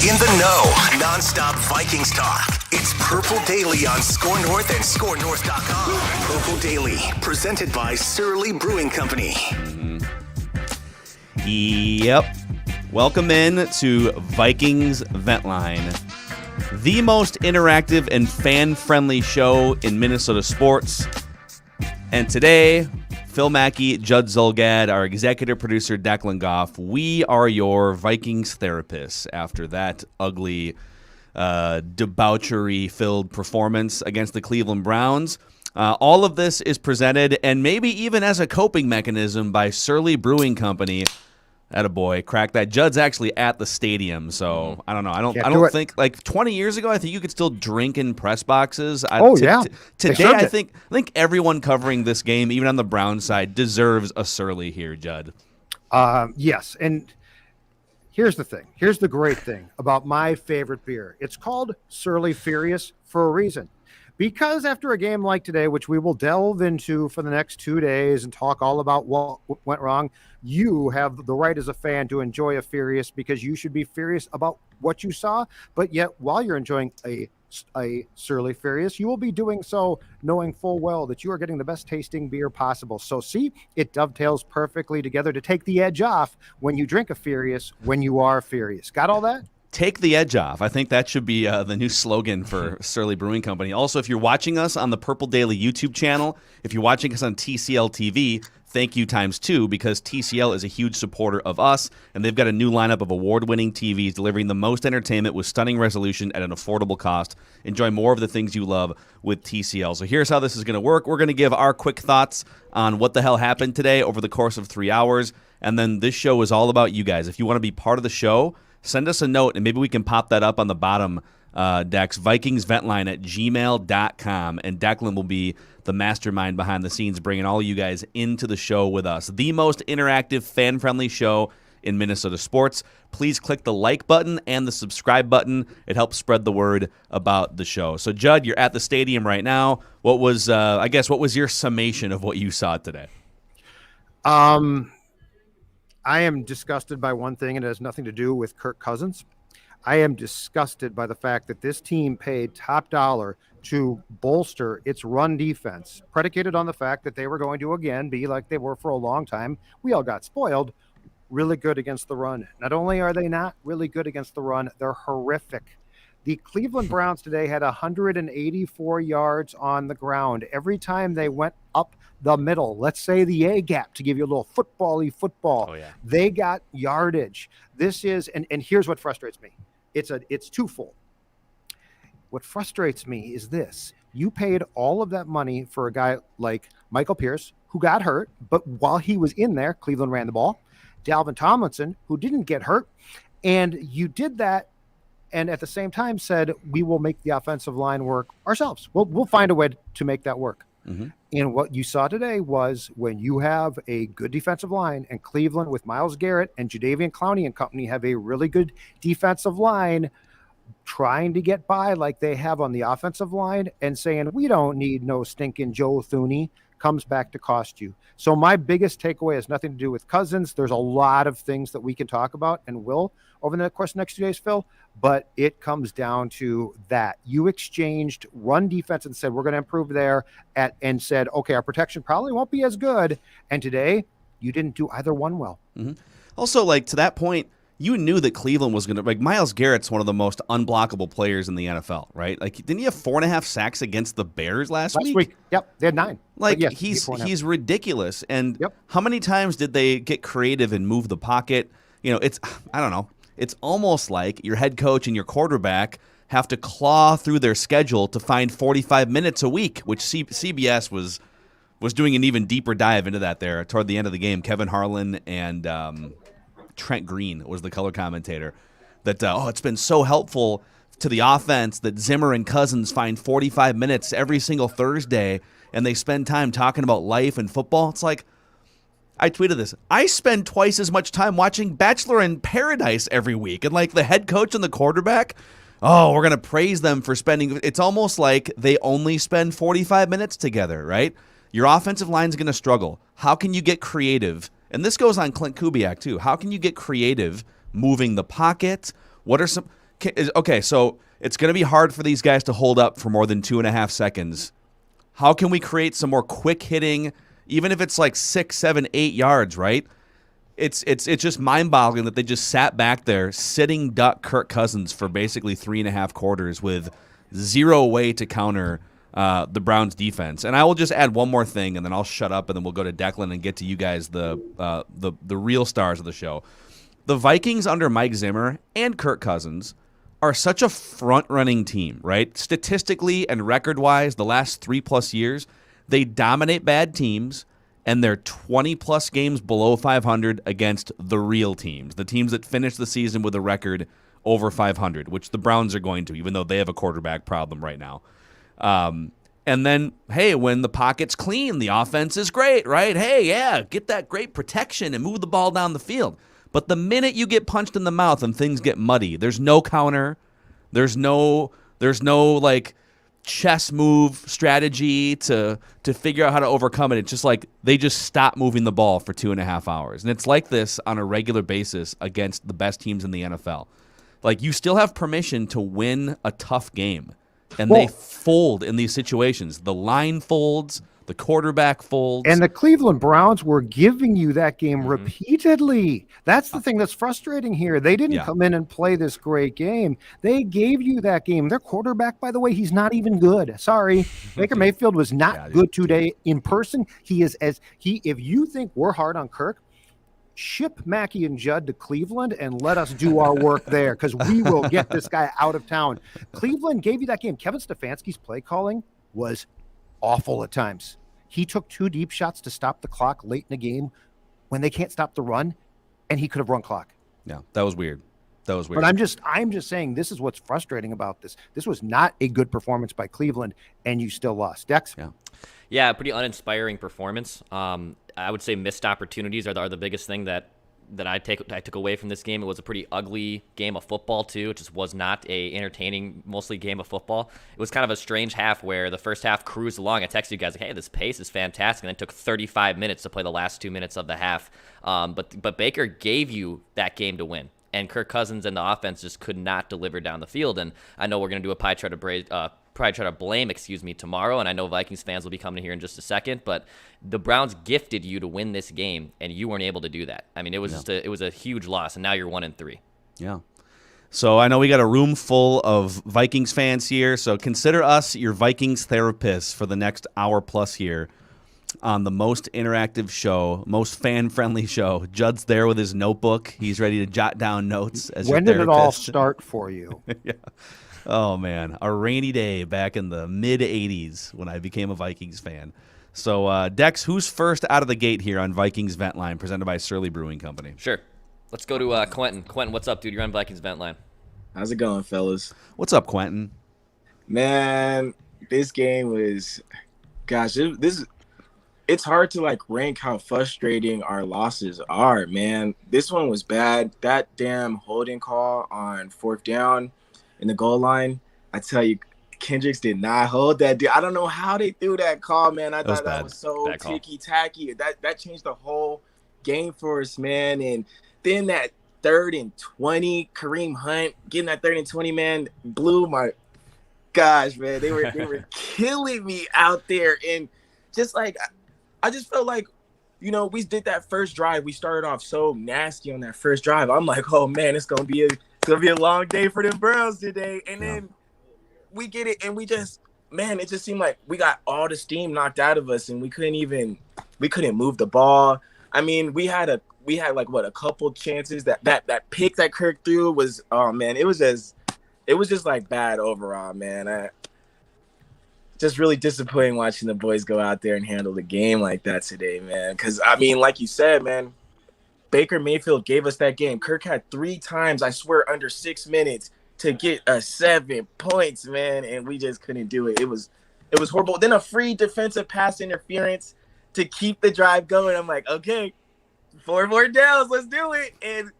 In the know, non-stop Vikings talk. It's Purple Daily on Score North and ScoreNorth.com. Purple Daily, presented by Surly Brewing Company. Yep. Welcome in to Vikings Vent Line, the most interactive and fan-friendly show in Minnesota sports. And today, Phil Mackey, Judd Zulgad, our executive producer, Declan Goff, we are your Vikings therapists after that ugly, debauchery-filled performance against the Cleveland Browns. All of this is presented, and maybe even as a coping mechanism, by Surly Brewing Company. Attaboy, crack that. Judd's actually at the stadium, so I don't know. I don't think, like 20 years ago, I think you could still drink in press boxes. Today, I think everyone covering this game, even on the Brown side, deserves a Surly here, Judd. Yes, and here's the thing. Here's the great thing about my favorite beer. It's called Surly Furious for a reason. Because after a game like today, which we will delve into for the next 2 days and talk all about what went wrong, you have the right as a fan to enjoy a Furious, because you should be furious about what you saw. But yet, while you're enjoying a Surly Furious, you will be doing so knowing full well that you are getting the best tasting beer possible. So see, it dovetails perfectly together to take the edge off when you drink a Furious when you are furious. Got all that? Take the edge off. I think that should be the new slogan for Surly Brewing Company. Also, if you're watching us on the Purple Daily YouTube channel, if you're watching us on TCL TV, thank you ×2, because TCL is a huge supporter of us, and they've got a new lineup of award-winning TVs delivering the most entertainment with stunning resolution at an affordable cost. Enjoy more of the things you love with TCL. So here's how this is going to work. We're going to give our quick thoughts on what the hell happened today over the course of 3 hours, and then this show is all about you guys. If you want to be part of the show, send us a note, and maybe we can pop that up on the bottom, Dex, VikingsVentline@gmail.com, and Declan will be the mastermind behind the scenes, bringing all of you guys into the show with us. The most interactive, fan-friendly show in Minnesota sports. Please click the like button and the subscribe button. It helps spread the word about the show. So, Judd, you're at the stadium right now. What was your summation of what you saw today? I am disgusted by one thing, and it has nothing to do with Kirk Cousins. I am disgusted by the fact that this team paid top dollar to bolster its run defense, predicated on the fact that they were going to, again, be like they were for a long time. We all got spoiled. Really good against the run. Not only are they not really good against the run, they're horrific. The Cleveland Browns today had 184 yards on the ground. Every time they went up the middle, let's say the A gap, to give you a little football. Oh, yeah. They got yardage. This is, and here's what frustrates me. It's twofold. What frustrates me is this. You paid all of that money for a guy like Michael Pierce, who got hurt, but while he was in there, Cleveland ran the ball. Dalvin Tomlinson, who didn't get hurt, and you did that, and at the same time said, we will make the offensive line work ourselves. We'll find a way to make that work. Mm-hmm. And what you saw today was, when you have a good defensive line, and Cleveland with Myles Garrett and Jadeveon Clowney and company have a really good defensive line, trying to get by like they have on the offensive line and saying, we don't need no stinking Joe Thuney, comes back to cost you. So my biggest takeaway has nothing to do with Cousins. There's a lot of things that we can talk about and will over the course of the next 2 days, Phil, but it comes down to that. You exchanged run defense and said, we're going to improve there, and said, okay, our protection probably won't be as good. And today you didn't do either one well. Mm-hmm. Also, to that point, you knew that Cleveland was going to, Myles Garrett's one of the most unblockable players in the NFL, right? Didn't he have 4.5 sacks against the Bears last week? Yep, they had 9. Yes, he's ridiculous. And How many times did they get creative and move the pocket? I don't know. It's almost like your head coach and your quarterback have to claw through their schedule to find 45 minutes a week, which CBS was doing an even deeper dive into that there toward the end of the game. Kevin Harlan and Trent Green was the color commentator. That it's been so helpful to the offense that Zimmer and Cousins find 45 minutes every single Thursday, and they spend time talking about life and football. It's like, I tweeted this. I spend twice as much time watching Bachelor in Paradise every week, and the head coach and the quarterback, we're going to praise them for spending. It's almost like they only spend 45 minutes together, right? Your offensive line's going to struggle. How can you get creative? And this goes on Clint Kubiak too. How can you get creative moving the pocket? What are some? Okay, so it's going to be hard for these guys to hold up for more than 2.5 seconds. How can we create some more quick hitting, even if it's like 6, 7, 8 yards, right? It's just mind-boggling that they just sat back there, sitting duck Kirk Cousins for basically 3.5 quarters with zero way to counter the Browns defense. And I will just add one more thing, and then I'll shut up, and then we'll go to Declan and get to you guys, the real stars of the show. The Vikings under Mike Zimmer and Kirk Cousins are such a front-running team, right? Statistically and record-wise, the last 3+ years, they dominate bad teams, and they're 20+ games below 500 against the real teams, the teams that finish the season with a record over 500, which the Browns are going to, even though they have a quarterback problem right now. And then, hey, when the pocket's clean, the offense is great, right? Hey, yeah, get that great protection and move the ball down the field. But the minute you get punched in the mouth and things get muddy, there's no counter, there's no like chess move strategy to figure out how to overcome it. It's just like they just stop moving the ball for 2.5 hours. And it's like this on a regular basis against the best teams in the NFL. Like, you still have permission to win a tough game. And they fold in these situations. The line folds, the quarterback folds. And the Cleveland Browns were giving you that game repeatedly. That's the thing that's frustrating here. They didn't come in and play this great game. They gave you that game. Their quarterback, by the way, he's not even good. Sorry. Baker Mayfield was not good today in person. If you think we're hard on Kirk, ship Mackey and Judd to Cleveland and let us do our work there, because we will get this guy out of town. Cleveland gave you that game. Kevin Stefanski's play calling was awful at times. He took 2 deep shots to stop the clock late in the game when they can't stop the run, and he could have run clock. Yeah, that was weird. But I'm just saying, this is what's frustrating about this. This was not a good performance by Cleveland, and you still lost. Dex? Yeah, pretty uninspiring performance. I would say missed opportunities are the biggest thing that I took away from this game. It was a pretty ugly game of football too. It just was not a entertaining, mostly game of football. It was kind of a strange half where the first half cruised along. I texted you guys like, hey, this pace is fantastic, and then it took 35 minutes to play the last 2 minutes of the half. But Baker gave you that game to win, and Kirk Cousins and the offense just could not deliver down the field. And I know we're going to do a probably try to blame tomorrow, and I know Vikings fans will be coming here in just a second, but the Browns gifted you to win this game, and you weren't able to do that. I mean, it was it was a huge loss, and now you're 1-3. Yeah. So I know we got a room full of Vikings fans here, so consider us your Vikings therapists for the next hour plus here on the most interactive show, most fan-friendly show. Judd's there with his notebook. He's ready to jot down notes as your therapist. When did it all start for you? Yeah. Oh, man. A rainy day back in the mid-'80s when I became a Vikings fan. So, Dex, who's first out of the gate here on Vikings Vent Line, presented by Surly Brewing Company? Sure. Let's go to Quentin. Quentin, what's up, dude? You're on Vikings Vent Line. How's it going, fellas? What's up, Quentin? Man, this game was, gosh, it's hard to like rank how frustrating our losses are, man. This one was bad. That damn holding call on 4th down in the goal line, I tell you, Kendricks did not hold that. I don't know how they threw that call, man. I thought that was so ticky-tacky. That changed the whole game for us, man. And then that 3rd and 20, Kareem Hunt getting that 3rd and 20, man, blew my gosh, man. They were killing me out there. And just like, I just felt like, you know, we did that first drive. We started off so nasty on that first drive. I'm like, oh man, it's gonna be a long day for the Browns today. And then we get it, and we just, man, it just seemed like we got all the steam knocked out of us, and we couldn't move the ball. I mean, we had like a couple chances. That pick that Kirk threw was, oh man, it was just like bad overall, man. Just really disappointing watching the boys go out there and handle the game like that today, man. Because, I mean, like you said, man, Baker Mayfield gave us that game. Kirk had 3 times, I swear, under 6 minutes to get us 7 points, man, and we just couldn't do it. It was horrible. Then a free defensive pass interference to keep the drive going. I'm like, okay, 4 more downs, let's do it. And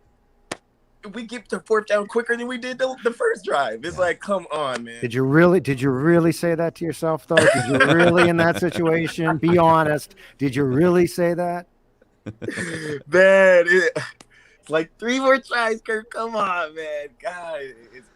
we get to 4th down quicker than we did the first drive. It's like, come on, man. Did you really say that to yourself, though? Did you really in that situation? Be honest. Did you really say that? Man, Like 3 more tries, Kirk. Come on, man. God,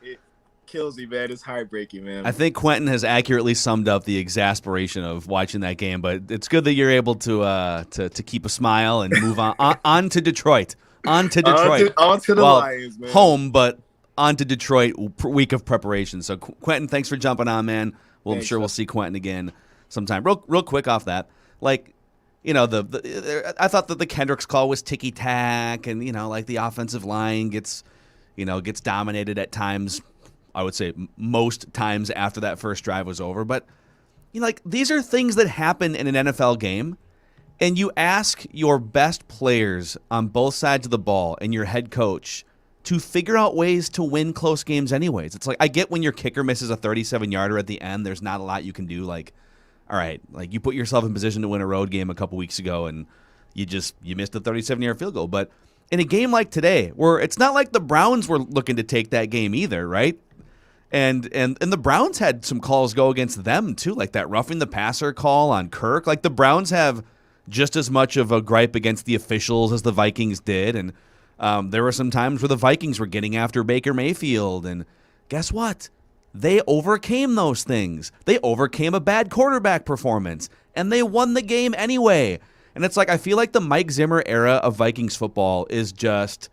it kills me, man. It's heartbreaking, man. I think Quentin has accurately summed up the exasperation of watching that game, but it's good that you're able to keep a smile and move on to Detroit. On to Detroit. On to the Lions, man. Home, but on to Detroit week of preparation. So, Quentin, thanks for jumping on, man. Well, I'm sure we'll see Quentin again sometime. Real quick off that, like, you know, I thought that the Kendricks call was ticky-tack, and, you know, like the offensive line gets dominated at times. I would say most times after that first drive was over. But, you know, like, these are things that happen in an NFL game, and you ask your best players on both sides of the ball and your head coach to figure out ways to win close games anyways. It's like, I get when your kicker misses a 37-yarder at the end, there's not a lot you can do. Like, all right, like, you put yourself in position to win a road game a couple weeks ago, and you missed a 37-yard field goal. But in a game like today, where it's not like the Browns were looking to take that game either, right? And the Browns had some calls go against them too, like that roughing the passer call on Kirk. Like, the Browns have just as much of a gripe against the officials as the Vikings did, and there were some times where the Vikings were getting after Baker Mayfield, and guess what? They overcame those things. They overcame a bad quarterback performance, and they won the game anyway. And it's like, I feel like the Mike Zimmer era of Vikings football is just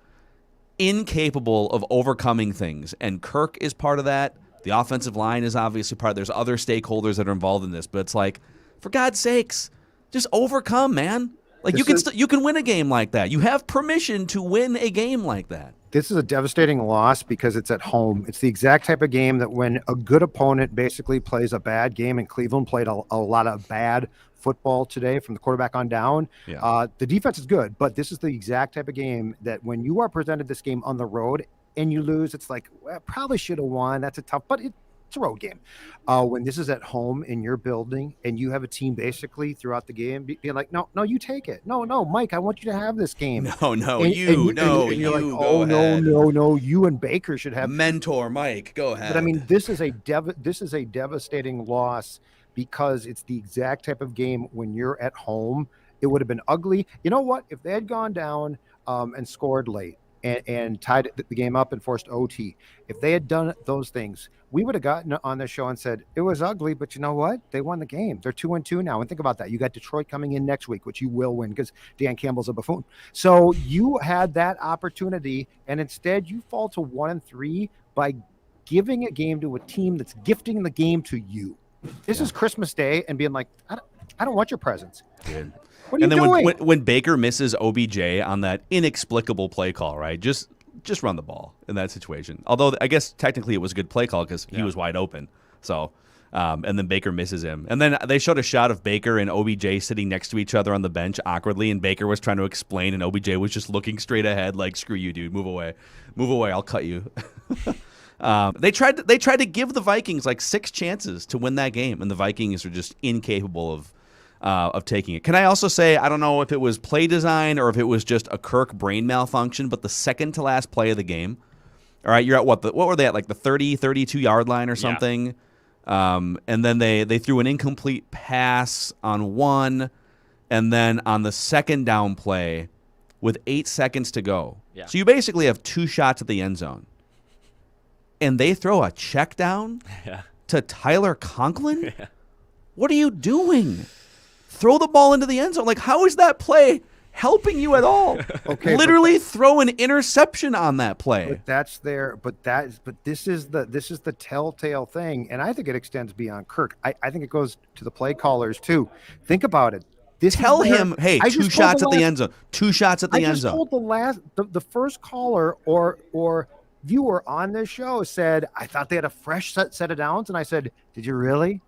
incapable of overcoming things, and Kirk is part of that. The offensive line is obviously part of it. There's other stakeholders that are involved in this, but it's like, for God's sakes, just overcome, man. Like, you can win a game like that. You have permission to win a game like that. This is a devastating loss because it's at home. It's the exact type of game that when a good opponent basically plays a bad game, and Cleveland played a lot of bad football today from the quarterback on down. Yeah. The defense is good, but this is the exact type of game that when you are presented this game on the road and you lose, it's like, well, probably should have won. That's a tough, but it's a road game. When this is at home in your building and you have a team basically throughout the game being like, no, you take it. No, Mike, I want you to have this game. No, and you're like, oh, no, you and Baker should have mentor Mike. Go ahead. But I mean, this is a devastating loss because it's the exact type of game when you're at home. It would have been ugly. You know what? If they had gone down and scored late and tied the game up and forced OT, if they had done those things, we would have gotten on the show and said it was ugly, but you know what? They won the game. They're 2-2 now. And think about that. You got Detroit coming in next week, which you will win because Dan Campbell's a buffoon. So you had that opportunity, and instead you fall to 1-3 by giving a game to a team that's gifting the game to you. This is Christmas Day and being like, I don't want your presents. Dude. What are you doing? When Baker misses OBJ on that inexplicable play call, right? Just run the ball in that situation. Although I guess technically it was a good play call because he was wide open. So, and then Baker misses him. And then they showed a shot of Baker and OBJ sitting next to each other on the bench awkwardly, and Baker was trying to explain, and OBJ was just looking straight ahead like, screw you, dude. Move away, I'll cut you. They tried to give the Vikings like 6 chances to win that game, and the Vikings are just incapable of taking it. Can I also say, I don't know if it was play design or if it was just a Kirk brain malfunction, but the second to last play of the game, all right, you're at what were they at, like the 32 yard line or something? Yeah. And then they threw an incomplete pass on one, and then on the second down play with 8 seconds to go. Yeah. So you basically have 2 shots at the end zone. And they throw a check down to Tyler Conklin? Yeah. What are you doing? Throw the ball into the end zone. Like, how is that play helping you at all? Okay, literally throw an interception on that play. But this is the telltale thing, and I think it extends beyond Kirk. I think it goes to the play callers too. Think about it. Tell him, hey, 2 shots at the end zone. 2 shots at the end zone. I just told the first caller or viewer on this show said, I thought they had a fresh set of downs, and I said, did you really?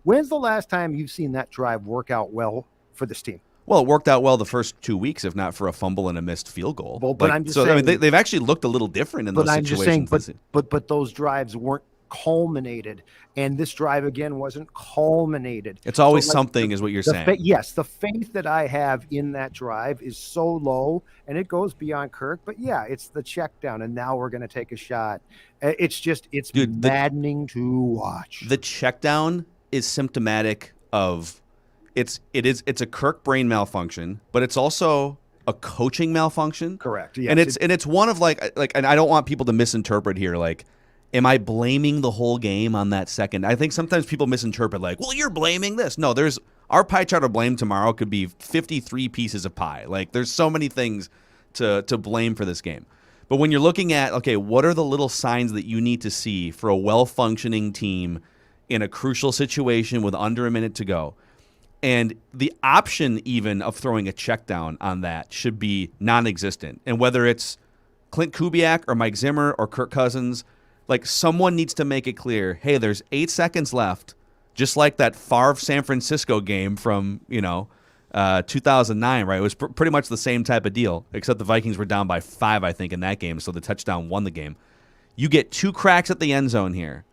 When's the last time you've seen that drive work out well for this team? Well, it worked out well the first 2 weeks, if not for a fumble and a missed field goal. Well, but I'm just saying, I mean, they've actually looked a little different in those situations. I'm just saying, but those drives weren't culminated, and this drive again wasn't culminated. It's always something, is what you're saying. Yes, the faith that I have in that drive is so low, and it goes beyond Kirk. But yeah, it's the check down, and now we're going to take a shot. It's maddening to watch. The check down is symptomatic of it's a Kirk brain malfunction, but it's also a coaching malfunction. Correct. Yes. And it's one of like, and I don't want people to misinterpret here. Like, am I blaming the whole game on that second? I think sometimes people misinterpret like, well, you're blaming this. No, our pie chart of blame tomorrow could be 53 pieces of pie. Like, there's so many things to blame for this game. But when you're looking at, okay, what are the little signs that you need to see for a well-functioning team in a crucial situation with under a minute to go? And the option even of throwing a check down on that should be non-existent. And whether it's Clint Kubiak or Mike Zimmer or Kirk Cousins, like, someone needs to make it clear, hey, there's 8 seconds left, just like that Favre San Francisco game from, 2009, right? It was pretty much the same type of deal, except the Vikings were down by 5, I think, in that game, so the touchdown won the game. You get 2 cracks at the end zone here,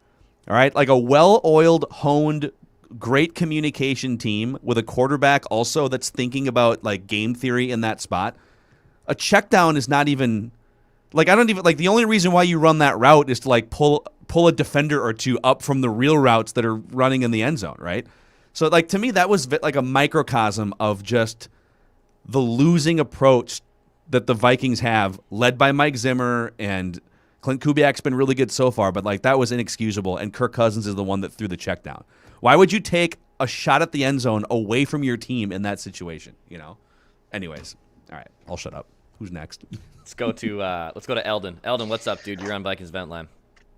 all right? Like a well-oiled, honed, great communication team with a quarterback also that's thinking about, like, game theory in that spot. A check down is not even... Like, I don't even, like, the only reason why you run that route is to, like, pull a defender or two up from the real routes that are running in the end zone, right? So, like, to me, that was like a microcosm of just the losing approach that the Vikings have, led by Mike Zimmer, and Clint Kubiak's been really good so far, but, like, that was inexcusable, and Kirk Cousins is the one that threw the check down. Why would you take a shot at the end zone away from your team in that situation, Anyways, all right, I'll shut up. Who's next? Let's go to Eldon. Eldon, what's up, dude? You're on Vikings Vent Line.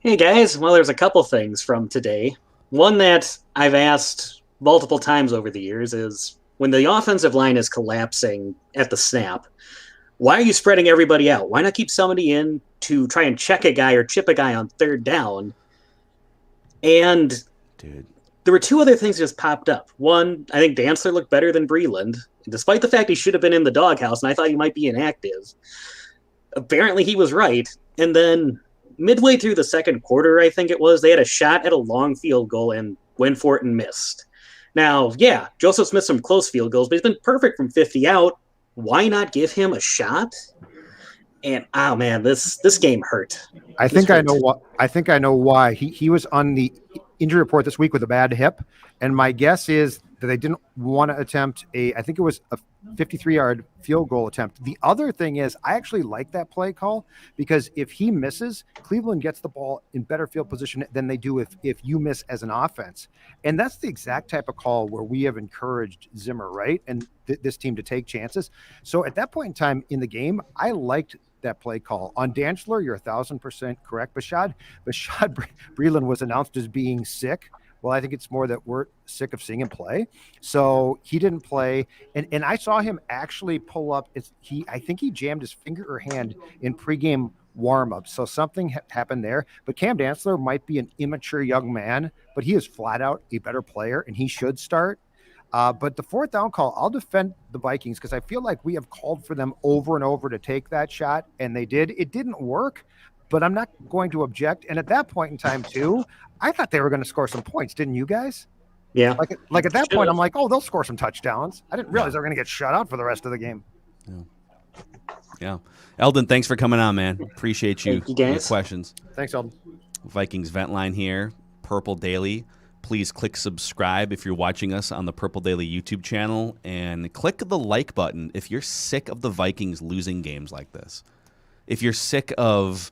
Hey guys, well, there's a couple things from today. One that I've asked multiple times over the years is, when the offensive line is collapsing at the snap, why are you spreading everybody out? Why not keep somebody in to try and check a guy or chip a guy on third down? And dude, there were 2 other things that just popped up. One, I think Dantzler looked better than Breland, despite the fact he should have been in the doghouse, and I thought he might be inactive. Apparently he was right. And then midway through the second quarter, I think it was, they had a shot at a long field goal and went for it and missed. Now, yeah, Joseph Smith's some close field goals, but he's been perfect from 50 out. Why not give him a shot? And, oh man, this game hurt. I think I know why. He was on the injury report this week with a bad hip, and my guess is that they didn't want to attempt I think it was a 53-yard field goal attempt. The other thing is, I actually like that play call, because if he misses, Cleveland gets the ball in better field position than they do if you miss as an offense. And that's the exact type of call where we have encouraged Zimmer, right? And this team to take chances. So at that point in time in the game, I liked that play call. On Dantzler, you're 1,000% correct. Bashad Breeland was announced as being sick. Well, I think it's more that we're sick of seeing him play. So he didn't play. And I saw him actually pull up. I think he jammed his finger or hand in pregame warm-up. So something happened there. But Cam Dantzler might be an immature young man, but he is flat out a better player, and he should start. But the 4th down call, I'll defend the Vikings, because I feel like we have called for them over and over to take that shot, and they did. It didn't work, but I'm not going to object. And at that point in time, too, I thought they were going to score some points. Didn't you guys? Yeah. Like at that point, I'm like, oh, they'll score some touchdowns. I didn't realize they were going to get shut out for the rest of the game. Yeah. Eldon, thanks for coming on, man. Appreciate you. Thank you, guys. Your questions. Thanks, Eldon. Vikings Vent Line here, Purple Daily. Please click subscribe if you're watching us on the Purple Daily YouTube channel, and click the like button if you're sick of the Vikings losing games like this. If you're sick of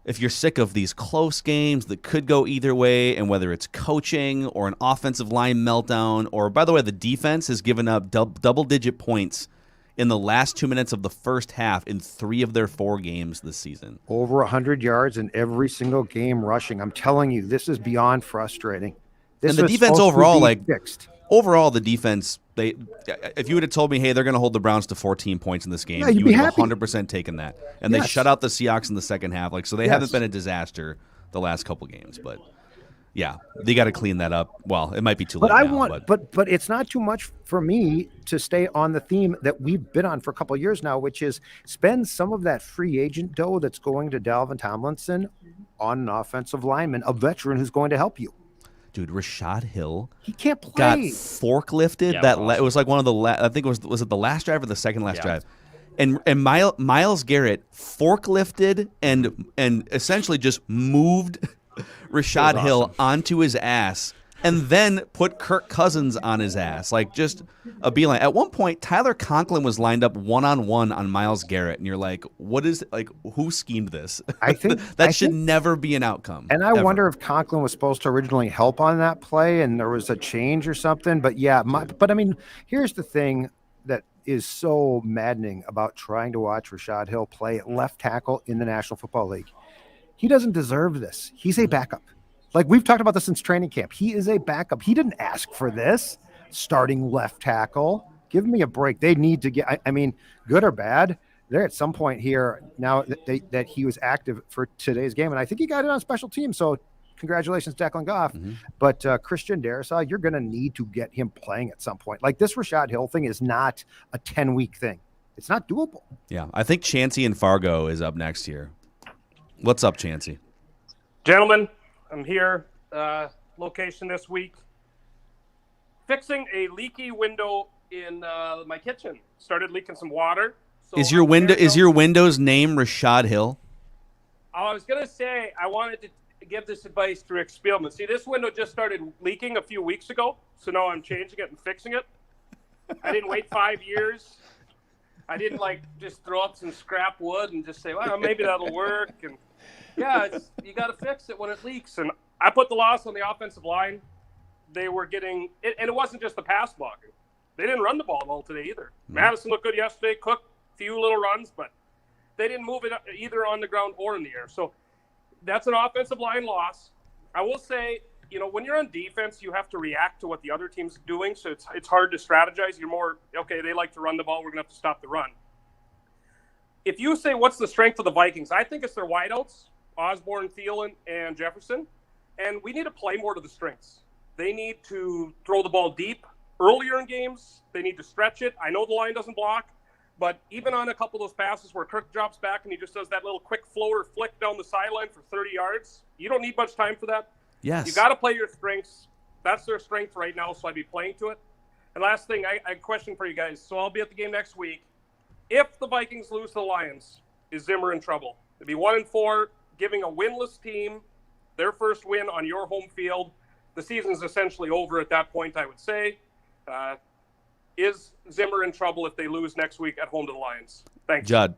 these close games that could go either way, and whether it's coaching or an offensive line meltdown, or, by the way, the defense has given up double-digit points in the last 2 minutes of the first half in 3 of their 4 games this season. Over 100 yards in every single game rushing. I'm telling you, this is beyond frustrating. And the defense overall, overall, the defense, if you would have told me, hey, they're going to hold the Browns to 14 points in this game, you would have 100% taken that. And they shut out the Seahawks in the second half. So they haven't been a disaster the last couple games. But, yeah, they got to clean that up. Well, it might be too late now. But it's not too much for me to stay on the theme that we've been on for a couple of years now, which is spend some of that free agent dough that's going to Dalvin Tomlinson on an offensive lineman, a veteran who's going to help you. Dude, Rashad Hill, he can't play. Got forklifted. Yeah, it was like one of the I think it was it the last drive or the second last drive, and Myles Garrett forklifted and essentially just moved Rashad Hill onto his ass and then put Kirk Cousins on his ass. Like, just a beeline. At one point, Tyler Conklin was lined up one-on-one on Myles Garrett, and you're like, what is, like, who schemed this? I think that should never be an outcome. And I ever. wonder if Conklin was supposed to originally help on that play and there was a change or something. But yeah, but I mean, here's the thing that is so maddening about trying to watch Rashad Hill play at left tackle in the National Football League. He doesn't deserve this. He's a backup. Like, we've talked about this since training camp. He is a backup. He didn't ask for this starting left tackle. Give me a break. They need to get, I mean, good or bad, they're at some point here now that he was active for today's game. And I think he got it on special teams. So congratulations, Declan Goff. Mm-hmm. But Christian Darrisaw, you're going to need to get him playing at some point. Like, this Rashad Hill thing is not a 10-week thing. It's not doable. Yeah, I think Chancey and Fargo is up next here. What's up, Chancey? Gentlemen, I'm here. Location this week. Fixing a leaky window in my kitchen. Started leaking some water. So is your window's name Rashad Hill? I was gonna say I wanted to give this advice to Rick Spielman. See, this window just started leaking a few weeks ago, so now I'm changing it and fixing it. I didn't wait 5 years. I didn't just throw up some scrap wood and just say, well, maybe that'll work. And yeah, you got to fix it when it leaks. And I put the loss on the offensive line. They were getting it, and it wasn't just the pass blocking. They didn't run the ball well today either. Mm-hmm. Madison looked good yesterday. Cook, few little runs, but they didn't move it either on the ground or in the air. So that's an offensive line loss. I will say, when you're on defense, you have to react to what the other team's doing. So it's hard to strategize. You're more, okay, they like to run the ball. We're going to have to stop the run. If you say, what's the strength of the Vikings? I think it's their wideouts, Osborne, Thielen, and Jefferson. And we need to play more to the strengths. They need to throw the ball deep earlier in games. They need to stretch it. I know the line doesn't block, but even on a couple of those passes where Kirk drops back and he just does that little quick floater flick down the sideline for 30 yards, you don't need much time for that. Yes. You got to play your strengths. That's their strength right now, so I'd be playing to it. And last thing, I have a question for you guys. So I'll be at the game next week. If the Vikings lose to the Lions, is Zimmer in trouble? It'd be 1-4, giving a winless team their first win on your home field. The season's essentially over at that point, I would say. Is Zimmer in trouble if they lose next week at home to the Lions? Thanks. Judd.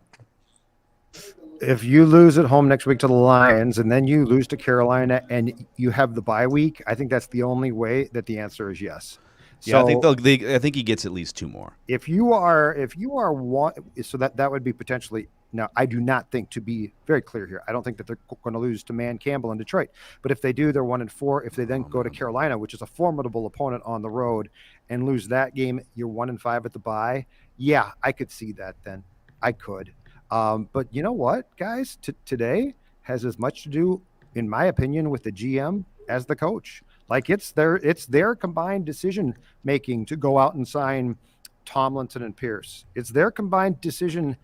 If you lose at home next week to the Lions and then you lose to Carolina and you have the bye week, I think that's the only way that the answer is yes. Yeah, so, I think he gets at least two more. If you are one, so that would be potentially. Now, I do not think, to be very clear here, I don't think that they're going to lose to Man Campbell in Detroit. But if they do, they're 1-4. If they then go to Carolina, which is a formidable opponent on the road, and lose that game, you're 1-5 at the bye. Yeah, I could see that then. I could. But you know what, guys? Today has as much to do, in my opinion, with the GM as the coach. Like, it's their combined decision making to go out and sign Tomlinson and Pierce. It's their combined decision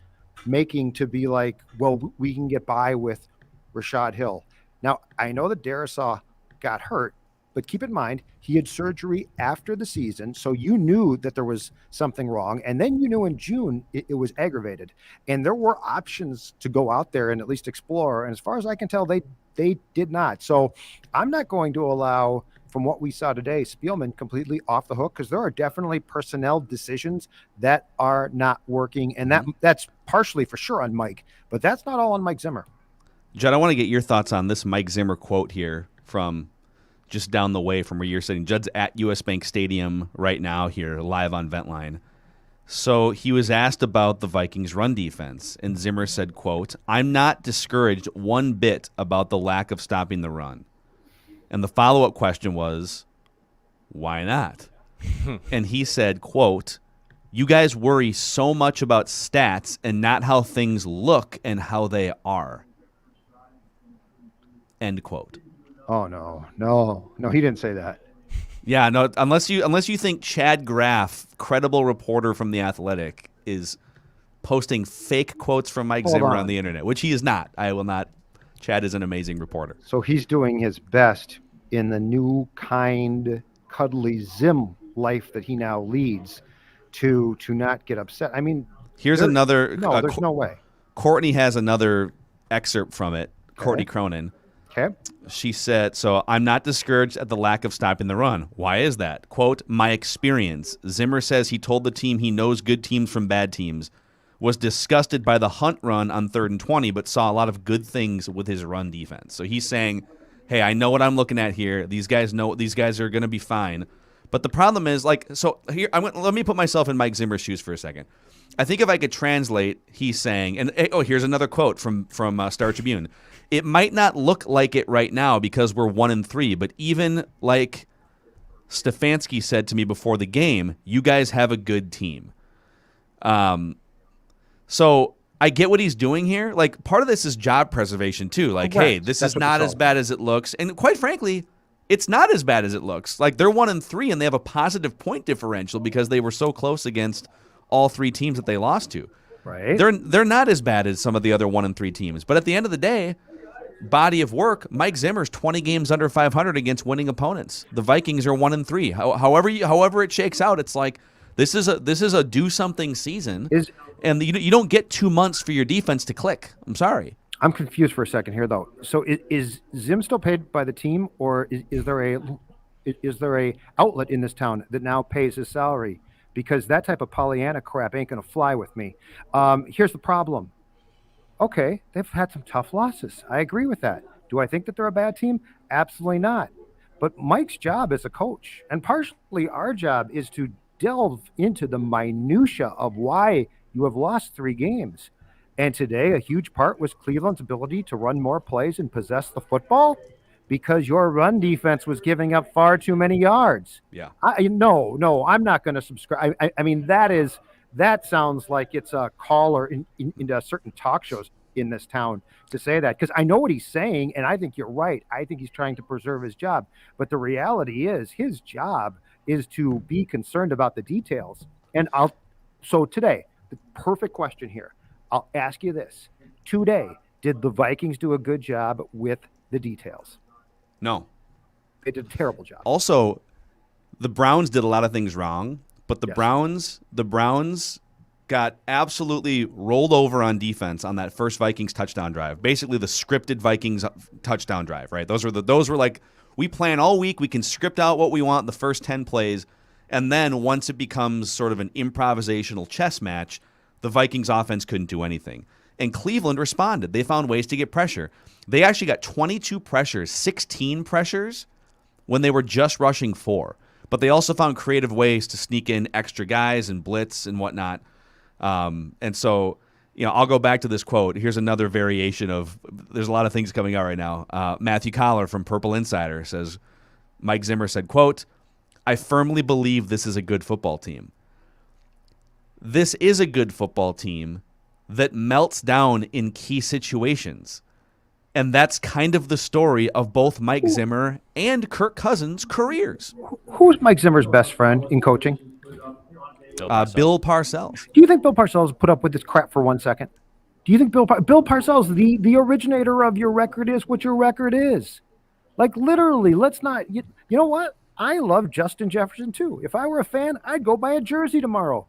making to be like, well, we can get by with Rashad Hill. Now, I know that Darrisaw got hurt, but keep in mind, he had surgery after the season, so you knew that there was something wrong, and then you knew in June it was aggravated. And there were options to go out there and at least explore, and as far as I can tell, they did not. So I'm not going to allow, from what we saw today, Spielman completely off the hook, because there are definitely personnel decisions that are not working, and that's partially for sure on Mike, but that's not all on Mike Zimmer. Judd, I want to get your thoughts on this Mike Zimmer quote here from just down the way from where you're sitting. Judd's at US Bank Stadium right now here, live on Ventline. So he was asked about the Vikings' run defense, and Zimmer said, quote, "I'm not discouraged one bit about the lack of stopping the run." And the follow-up question was, why not? And he said, quote, "You guys worry so much about stats and not how things look and how they are." End quote. Oh, no, he didn't say that. Yeah, no, unless you think Chad Graff, credible reporter from The Athletic, is posting fake quotes from Mike Zimmer on the internet, which he is not. I will not. Chad is an amazing reporter. So he's doing his best in the new kind, cuddly Zim life that he now leads to not get upset. I mean, here's another. No, there's no way. Courtney has another excerpt from it. Courtney Cronin. Okay. She said, so I'm not discouraged at the lack of stopping the run. Why is that? Quote, my experience. Zimmer says he told the team he knows good teams from bad teams, was disgusted by the hunt run on 3rd and 20, but saw a lot of good things with his run defense. So he's saying, hey, I know what I'm looking at here. These guys are going to be fine. But the problem is, like, so here, let me put myself in Mike Zimmer's shoes for a second. I think if I could translate, he's saying, and here's another quote from Star Tribune. It might not look like it right now because we're 1-3, but even like Stefanski said to me before the game, you guys have a good team. So I get what he's doing here. Like, part of this is job preservation too. Like, hey, this is not as bad as it looks, and quite frankly, it's not as bad as it looks. Like, they're 1-3 and they have a positive point differential because they were so close against all 3 teams that they lost to. Right. They're not as bad as some of the other 1-3 teams. But at the end of the day, body of work, Mike Zimmer's 20 games under 500 against winning opponents. The Vikings are 1-3. However it shakes out, it's like this is a do something season, and you don't get 2 months for your defense to click. I'm sorry. I'm confused for a second here, though. So is Zim still paid by the team, or is there a outlet in this town that now pays his salary? Because that type of Pollyanna crap ain't going to fly with me. Here's the problem. Okay, they've had some tough losses. I agree with that. Do I think that they're a bad team? Absolutely not. But Mike's job as a coach, and partially our job, is to delve into the minutia of why you have lost 3 games. And today, a huge part was Cleveland's ability to run more plays and possess the football because your run defense was giving up far too many yards. Yeah. No, I'm not going to subscribe. I mean, that sounds like it's a caller into certain talk shows in this town to say that, because I know what he's saying, and I think you're right. I think he's trying to preserve his job. But the reality is his job is to be concerned about the details. So today, the perfect question here. I'll ask you this. Today, did the Vikings do a good job with the details? No. They did a terrible job. Also, the Browns did a lot of things wrong, but the Browns got absolutely rolled over on defense on that first Vikings touchdown drive. Basically, the scripted Vikings touchdown drive, right? Those were like, we plan all week, we can script out what we want the first 10 plays, and then once it becomes sort of an improvisational chess match, the Vikings offense couldn't do anything. And Cleveland responded. They found ways to get pressure. They actually got 22 pressures, 16 pressures when they were just rushing 4. But they also found creative ways to sneak in extra guys and blitz and whatnot. And so, I'll go back to this quote. Here's another variation of, there's a lot of things coming out right now. Matthew Collar from Purple Insider says, Mike Zimmer said, quote, I firmly believe this is a good football team. This is a good football team that melts down in key situations. And that's kind of the story of both Mike Zimmer and Kirk Cousins' careers. Who's Mike Zimmer's best friend in coaching? Bill Parcells. Do you think Bill Parcells put up with this crap for 1 second? Do you think Bill Parcells, the originator of your record, is what your record is? Like, literally, let's not. You know what? I love Justin Jefferson, too. If I were a fan, I'd go buy a jersey tomorrow.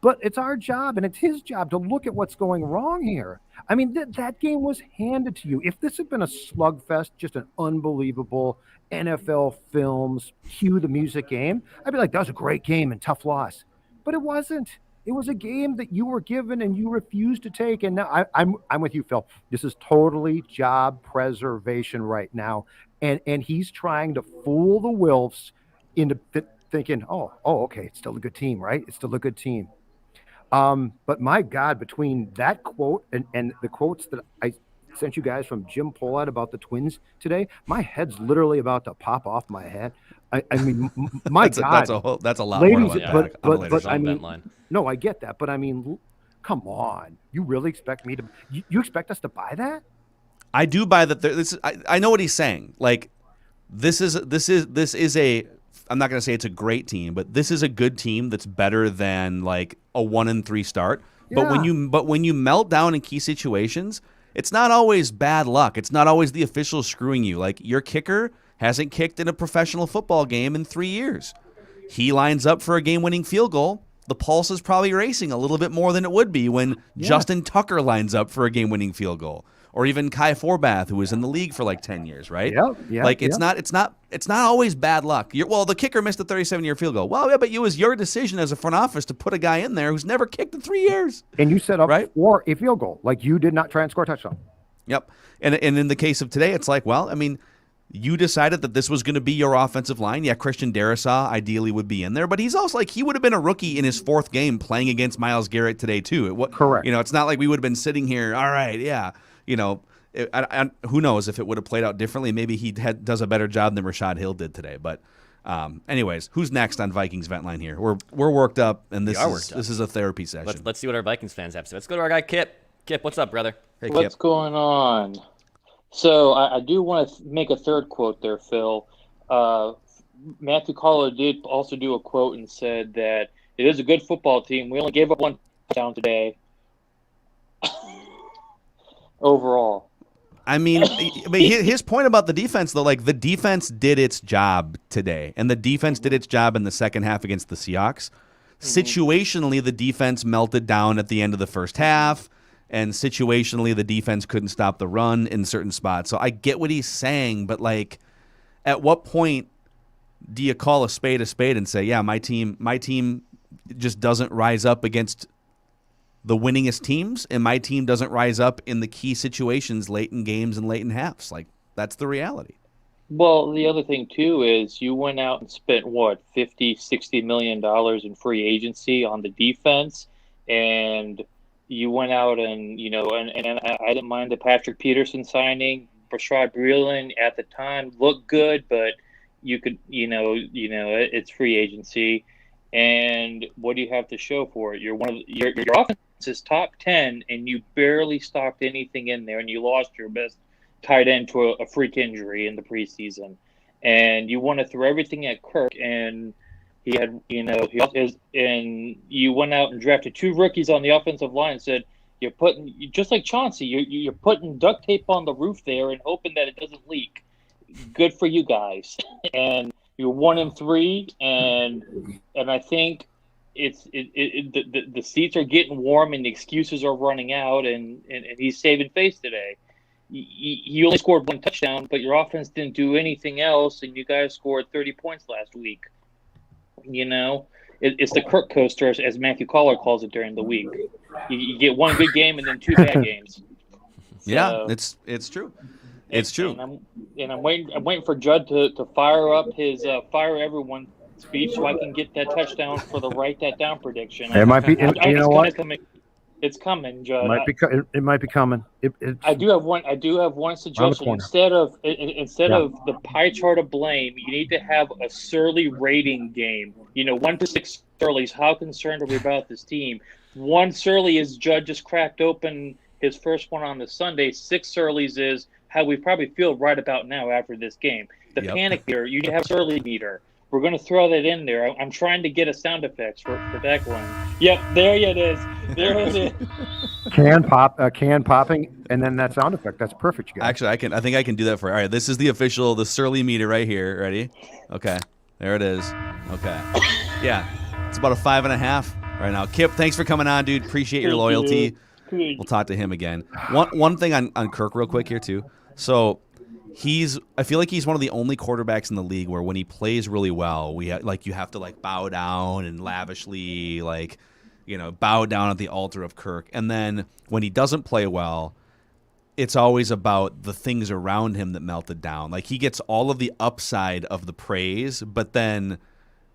But it's our job, and it's his job to look at what's going wrong here. I mean, that game was handed to you. If this had been a slugfest, just an unbelievable NFL films, cue the music game, I'd be like, that was a great game and tough loss. But it wasn't. It was a game that you were given and you refused to take. And now I'm with you, Phil. This is totally job preservation right now. And he's trying to fool the Wilfs into thinking, oh, okay, it's still a good team, right? It's still a good team. But my God, between that quote and the quotes that I sent you guys from Jim Pollard about the Twins today, my head's literally about to pop off my head. I mean, my God, that's a lot ladies, more. But I mean, no, I get that, but I mean, come on, you really expect me to? You expect us to buy that? I do buy that. I know what he's saying. Like, this is a. I'm not going to say it's a great team, but this is a good team that's better than like a 1-3 start. Yeah. But when you melt down in key situations, it's not always bad luck. It's not always the officials screwing you. Like, your kicker hasn't kicked in a professional football game in 3 years. He lines up for a game-winning field goal, the pulse is probably racing a little bit more than it would be when Justin Tucker lines up for a game-winning field goal, or even Kai Forbath, who was in the league for like 10 years, right? It's not always bad luck. The kicker missed a 37-year field goal. Well, yeah, but it was your decision as a front office to put a guy in there who's never kicked in 3 years. And you set up for a field goal. Like, you did not try and score a touchdown. Yep. And in the case of today, it's like, well, I mean, you decided that this was going to be your offensive line. Yeah, Christian Darrisaw ideally would be in there, but he's also like, he would have been a rookie in his 4th game playing against Myles Garrett today too. Correct. It's not like we would have been sitting here, all right, yeah, who knows if it would have played out differently. Maybe he does a better job than Rashad Hill did today. But anyways, who's next on Vikings Vent Line here? We're worked up, and this is a therapy session. Let's see what our Vikings fans have to say. Let's go to our guy Kip. Kip, what's up, brother? Hey, Kip. What's going on? So I do want to make a third quote there, Phil. Matthew Collar did also do a quote and said that it is a good football team. We only gave up 1 touchdown today. Overall. I mean, his point about the defense, though, like the defense did its job today, and the defense did its job in the second half against the Seahawks. Situationally, the defense melted down at the end of the first half. And situationally, the defense couldn't stop the run in certain spots. So I get what he's saying, but like, at what point do you call a spade and say, yeah, my team just doesn't rise up against the winningest teams, and my team doesn't rise up in the key situations late in games and late in halves? Like, that's the reality. Well, the other thing, too, is you went out and spent, $50-60 million in free agency on the defense, and you went out and, and I didn't mind the Patrick Peterson signing. Rashad Breeland at the time looked good, but you could, it's free agency. And what do you have to show for it? Your offense is top 10, and you barely stocked anything in there, and you lost your best tight end to a freak injury in the preseason. And you want to throw everything at Kirk, and he had, and you went out and drafted 2 rookies on the offensive line and said, you're putting, just like Chauncey, you're putting duct tape on the roof there and hoping that it doesn't leak. Good for you guys. And you're 1-3, and I think the seats are getting warm and the excuses are running out, and he's saving face today. You only scored 1 touchdown, but your offense didn't do anything else, and you guys scored 30 points last week. It's the Kirk coaster, as Matthew Collar calls it during the week. You get 1 good game and then 2 bad games. So, yeah, it's true. It's true. And I'm waiting for Judd to fire up his fire everyone speech so I can get that touchdown for the write that down prediction. It might be. You know what? It's coming, Judd. It might be coming. I do have one suggestion. Instead of the pie chart of blame, you need to have a Surly rating game. 1 to 6 Surleys. How concerned are we about this team? 1 Surly is Judd just cracked open his first one on the Sunday. 6 Surleys is how we probably feel right about now after this game. The panic meter, you have Surly meter. We're going to throw that in there. I'm trying to get a sound effects for that one. Yep, there it is. There it is. Can popping, and then that sound effect. That's perfect, you guys. Actually, I think I can do that for you. All right, this is the Surly meter right here. Ready? Okay, there it is. Okay, yeah, it's about a 5.5 right now. Kip, thanks for coming on, dude. Appreciate your loyalty. We'll talk to him again. One thing on Kirk real quick here too. So I feel like he's one of the only quarterbacks in the league where when he plays really well, you have to bow down and lavishly bow down at the altar of Kirk. And then when he doesn't play well, it's always about the things around him that melted down. Like, he gets all of the upside of the praise, but then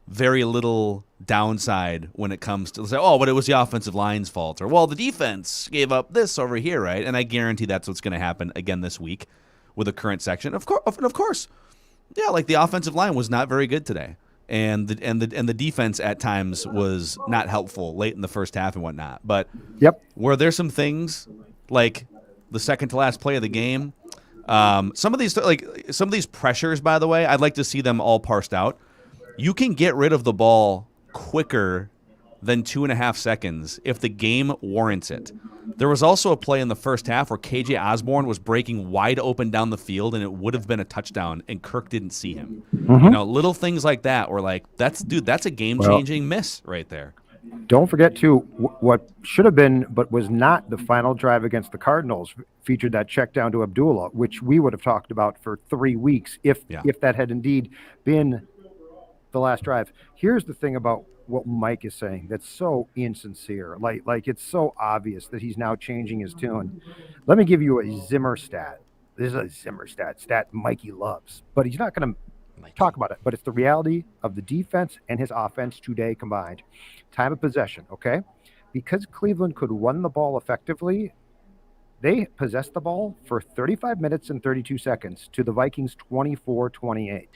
very little downside when it comes to say, oh, but it was the offensive line's fault, or, well, the defense gave up this over here, right? And I guarantee that's what's going to happen again this week with the current section. Of course, yeah, like the offensive line was not very good today, and the defense at times was not helpful late in the first half and whatnot. But were there some things like the second to last play of the game? Some of these pressures, by the way, I'd like to see them all parsed out. You can get rid of the ball quicker than 2.5 seconds if the game warrants it. There was also a play in the first half where KJ Osborne was breaking wide open down the field, and it would have been a touchdown, and Kirk didn't see him. Little things like that were like, that's a game-changing miss right there. Don't forget, too, what should have been, but was not the final drive against the Cardinals featured that check down to Abdullah, which we would have talked about for 3 weeks if that had indeed been the last drive. Here's the thing about what Mike is saying that's so insincere. Like it's so obvious that he's now changing his tune. Let me give you a Zimmer stat. This is a Zimmer stat Mikey loves, but he's not going to talk about it. But it's the reality of the defense and his offense today combined. Time of possession, okay? Because Cleveland could run the ball effectively, they possessed the ball for 35 minutes and 32 seconds to the Vikings 24-28.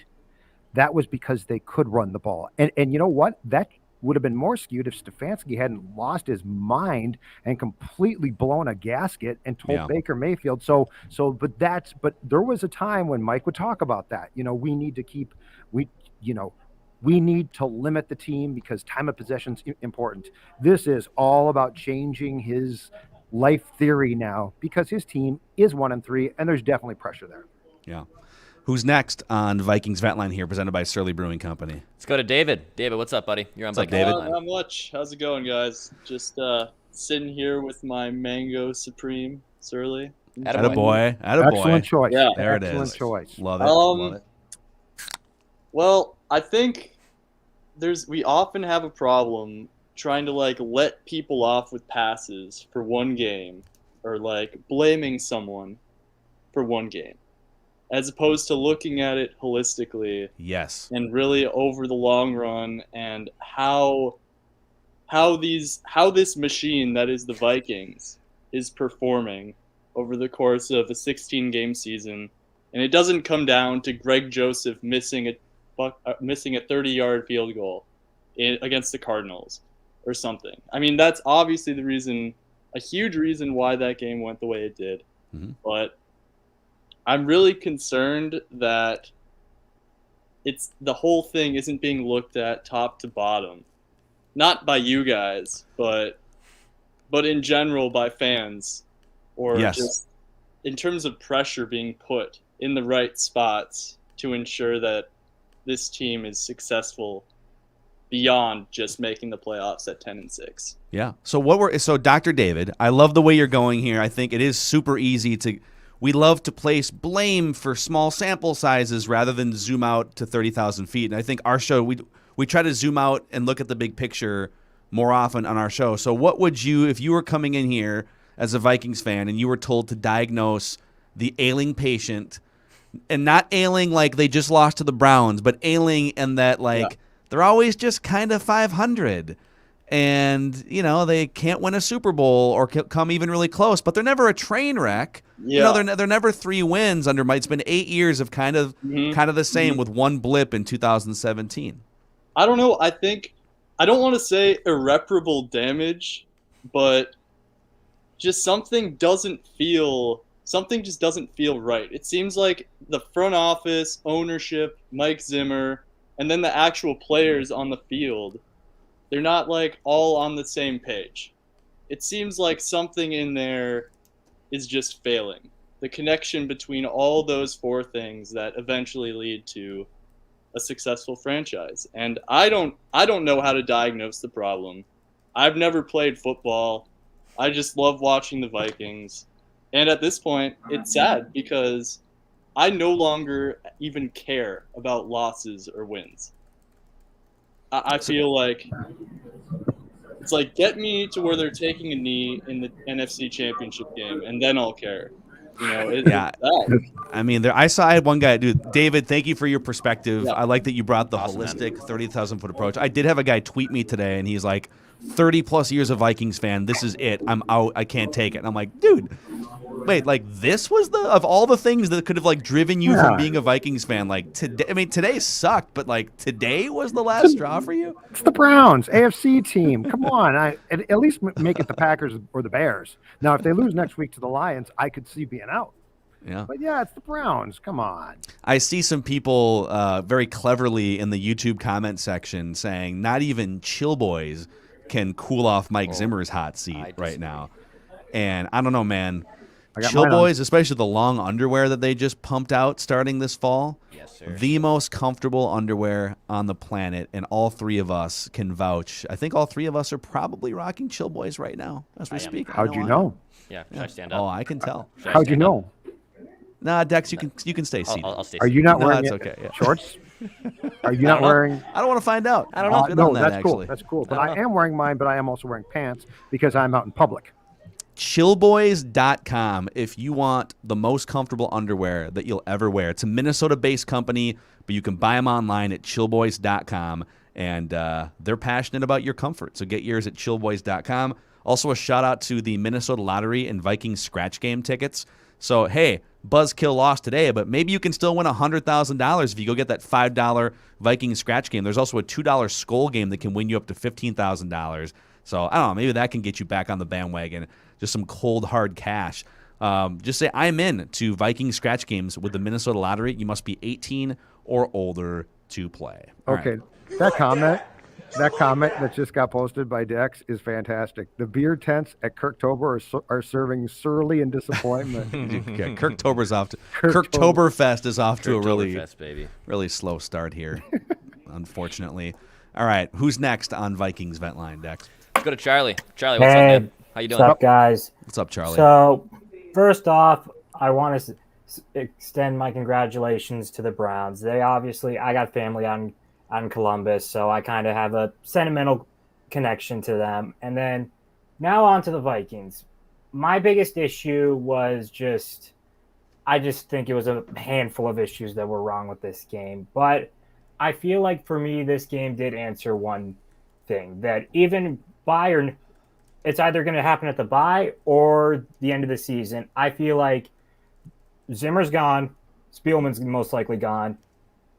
That was because they could run the ball. And you know what? That would have been more skewed if Stefanski hadn't lost his mind and completely blown a gasket and told Baker Mayfield. But there was a time when Mike would talk about that. We need to limit the team because time of possession is important. This is all about changing his life theory now because his team is 1-3 and there's definitely pressure there. Yeah. Who's next on Vikings Vet Line here, presented by Surly Brewing Company? Let's go to David. David, what's up, buddy? You're on Vikings David? Vet Line. Not much. How's it going, guys? Just sitting here with my Mango Supreme, Surly. Attaboy. Excellent choice. Yeah. There it is. Excellent choice. Love it. Love it. Well, I think we often have a problem trying to let people off with passes for one game or blaming someone for one game, as opposed to looking at it holistically. Yes. And really over the long run and how this machine that is the Vikings is performing over the course of a 16-game season. And it doesn't come down to Greg Joseph missing a 30-yard field goal against the Cardinals or something. I mean, that's obviously a huge reason why that game went the way it did. Mm-hmm. But I'm really concerned that the whole thing isn't being looked at top to bottom. Not by you guys, but in general by fans, or just in terms of pressure being put in the right spots to ensure that this team is successful beyond just making the playoffs at 10-6. Yeah. So Dr. David, I love the way you're going here. I think it is super easy we love to place blame for small sample sizes rather than zoom out to 30,000 feet. And I think our show, we try to zoom out and look at the big picture more often on our show. So what would you, if you were coming in here as a Vikings fan and you were told to diagnose the ailing patient, and not ailing like they just lost to the Browns, but ailing in that they're always just kind of 500. And, they can't win a Super Bowl or come even really close, but they're never a train wreck. Yeah. They're never 3 wins it's been 8 years of kind of the same with one blip in 2017. I don't know. I don't want to say irreparable damage, but just something just doesn't feel right. It seems like the front office, ownership, Mike Zimmer, and then the actual players on the field, they're not all on the same page. It seems like something in there is just failing. The connection between all those 4 things that eventually lead to a successful franchise. And I don't know how to diagnose the problem. I've never played football. I just love watching the Vikings. And at this point, it's sad because I no longer even care about losses or wins. I feel like it's get me to where they're taking a knee in the NFC Championship game, and then I'll care. I mean, I had one guy, dude. David, thank you for your perspective. Yep. I like that you brought the holistic 30,000-foot approach. I did have a guy tweet me today, and he's like, 30-plus years of Vikings fan, this is it. I'm out. I can't take it. And I'm like, dude, wait, this was of all the things that could have driven you from being a Vikings fan, today. I mean, today sucked, but today was the last straw for you. It's the Browns, AFC team. Come on, at least make it the Packers or the Bears. Now, if they lose next week to the Lions, I could see being out. Yeah. But yeah, it's the Browns. Come on. I see some people very cleverly in the YouTube comment section saying not even Chill Boys can cool off Mike Zimmer's hot seat right now. And I don't know, man. I got Chill mine on. Boys, especially the long underwear that they just pumped out starting this fall. Yes, sir. The most comfortable underwear on the planet, and all three of us can vouch. I think all three of us are probably rocking Chill Boys right now as we speak. How'd you I know? am. Yeah, should I stand up? Oh, I can tell. Should I How'd you stand up? know? Nah, Dex, you can stay seated. I'll stay Are you seated. not No, wearing it's it? okay, yeah. Shorts? Are you not know. wearing? I don't want to find out. I don't know. Good No, on that, that's cool. actually. That's cool. But I I don't know. am wearing mine, but I am also wearing pants because I'm out in public. Chillboys.com if you want the most comfortable underwear that you'll ever wear. It's a Minnesota-based company, but you can buy them online at chillboys.com, and they're passionate about your comfort. So get yours at chillboys.com. Also, a shout-out to the Minnesota Lottery and Vikings scratch game tickets. So, hey, Buzzkill lost today, but maybe you can still win $100,000 if you go get that $5 Vikings scratch game. There's also a $2 Skull game that can win you up to $15,000. So, I don't know, maybe that can get you back on the bandwagon. Just some cold, hard cash. Just say, I'm in to Viking scratch games with the Minnesota Lottery. You must be 18 or older to play. All Okay, right. that comment that just got posted by Dex is fantastic. The beer tents at Kirktober are serving surly and disappointment. Okay, Kirktober's off to Kirktober. Kirktoberfest is off to a really, Oktoberfest, baby. really slow start here, unfortunately. All right, who's next on Vikings Vent Line, Dex? Let's go to Charlie. Charlie, what's up, Hey, man? How you doing? what's up, guys? What's up, Charlie? So, first off, I want to extend my congratulations to the Browns. They obviously, I got family on Columbus, so I kind of have a sentimental connection to them. And then now on to the Vikings. My biggest issue was I just think it was a handful of issues that were wrong with this game. But I feel like for me, this game did answer one thing, that even Bayern, it's either going to happen at the bye or the end of the season. I feel like Zimmer's gone, Spielman's most likely gone,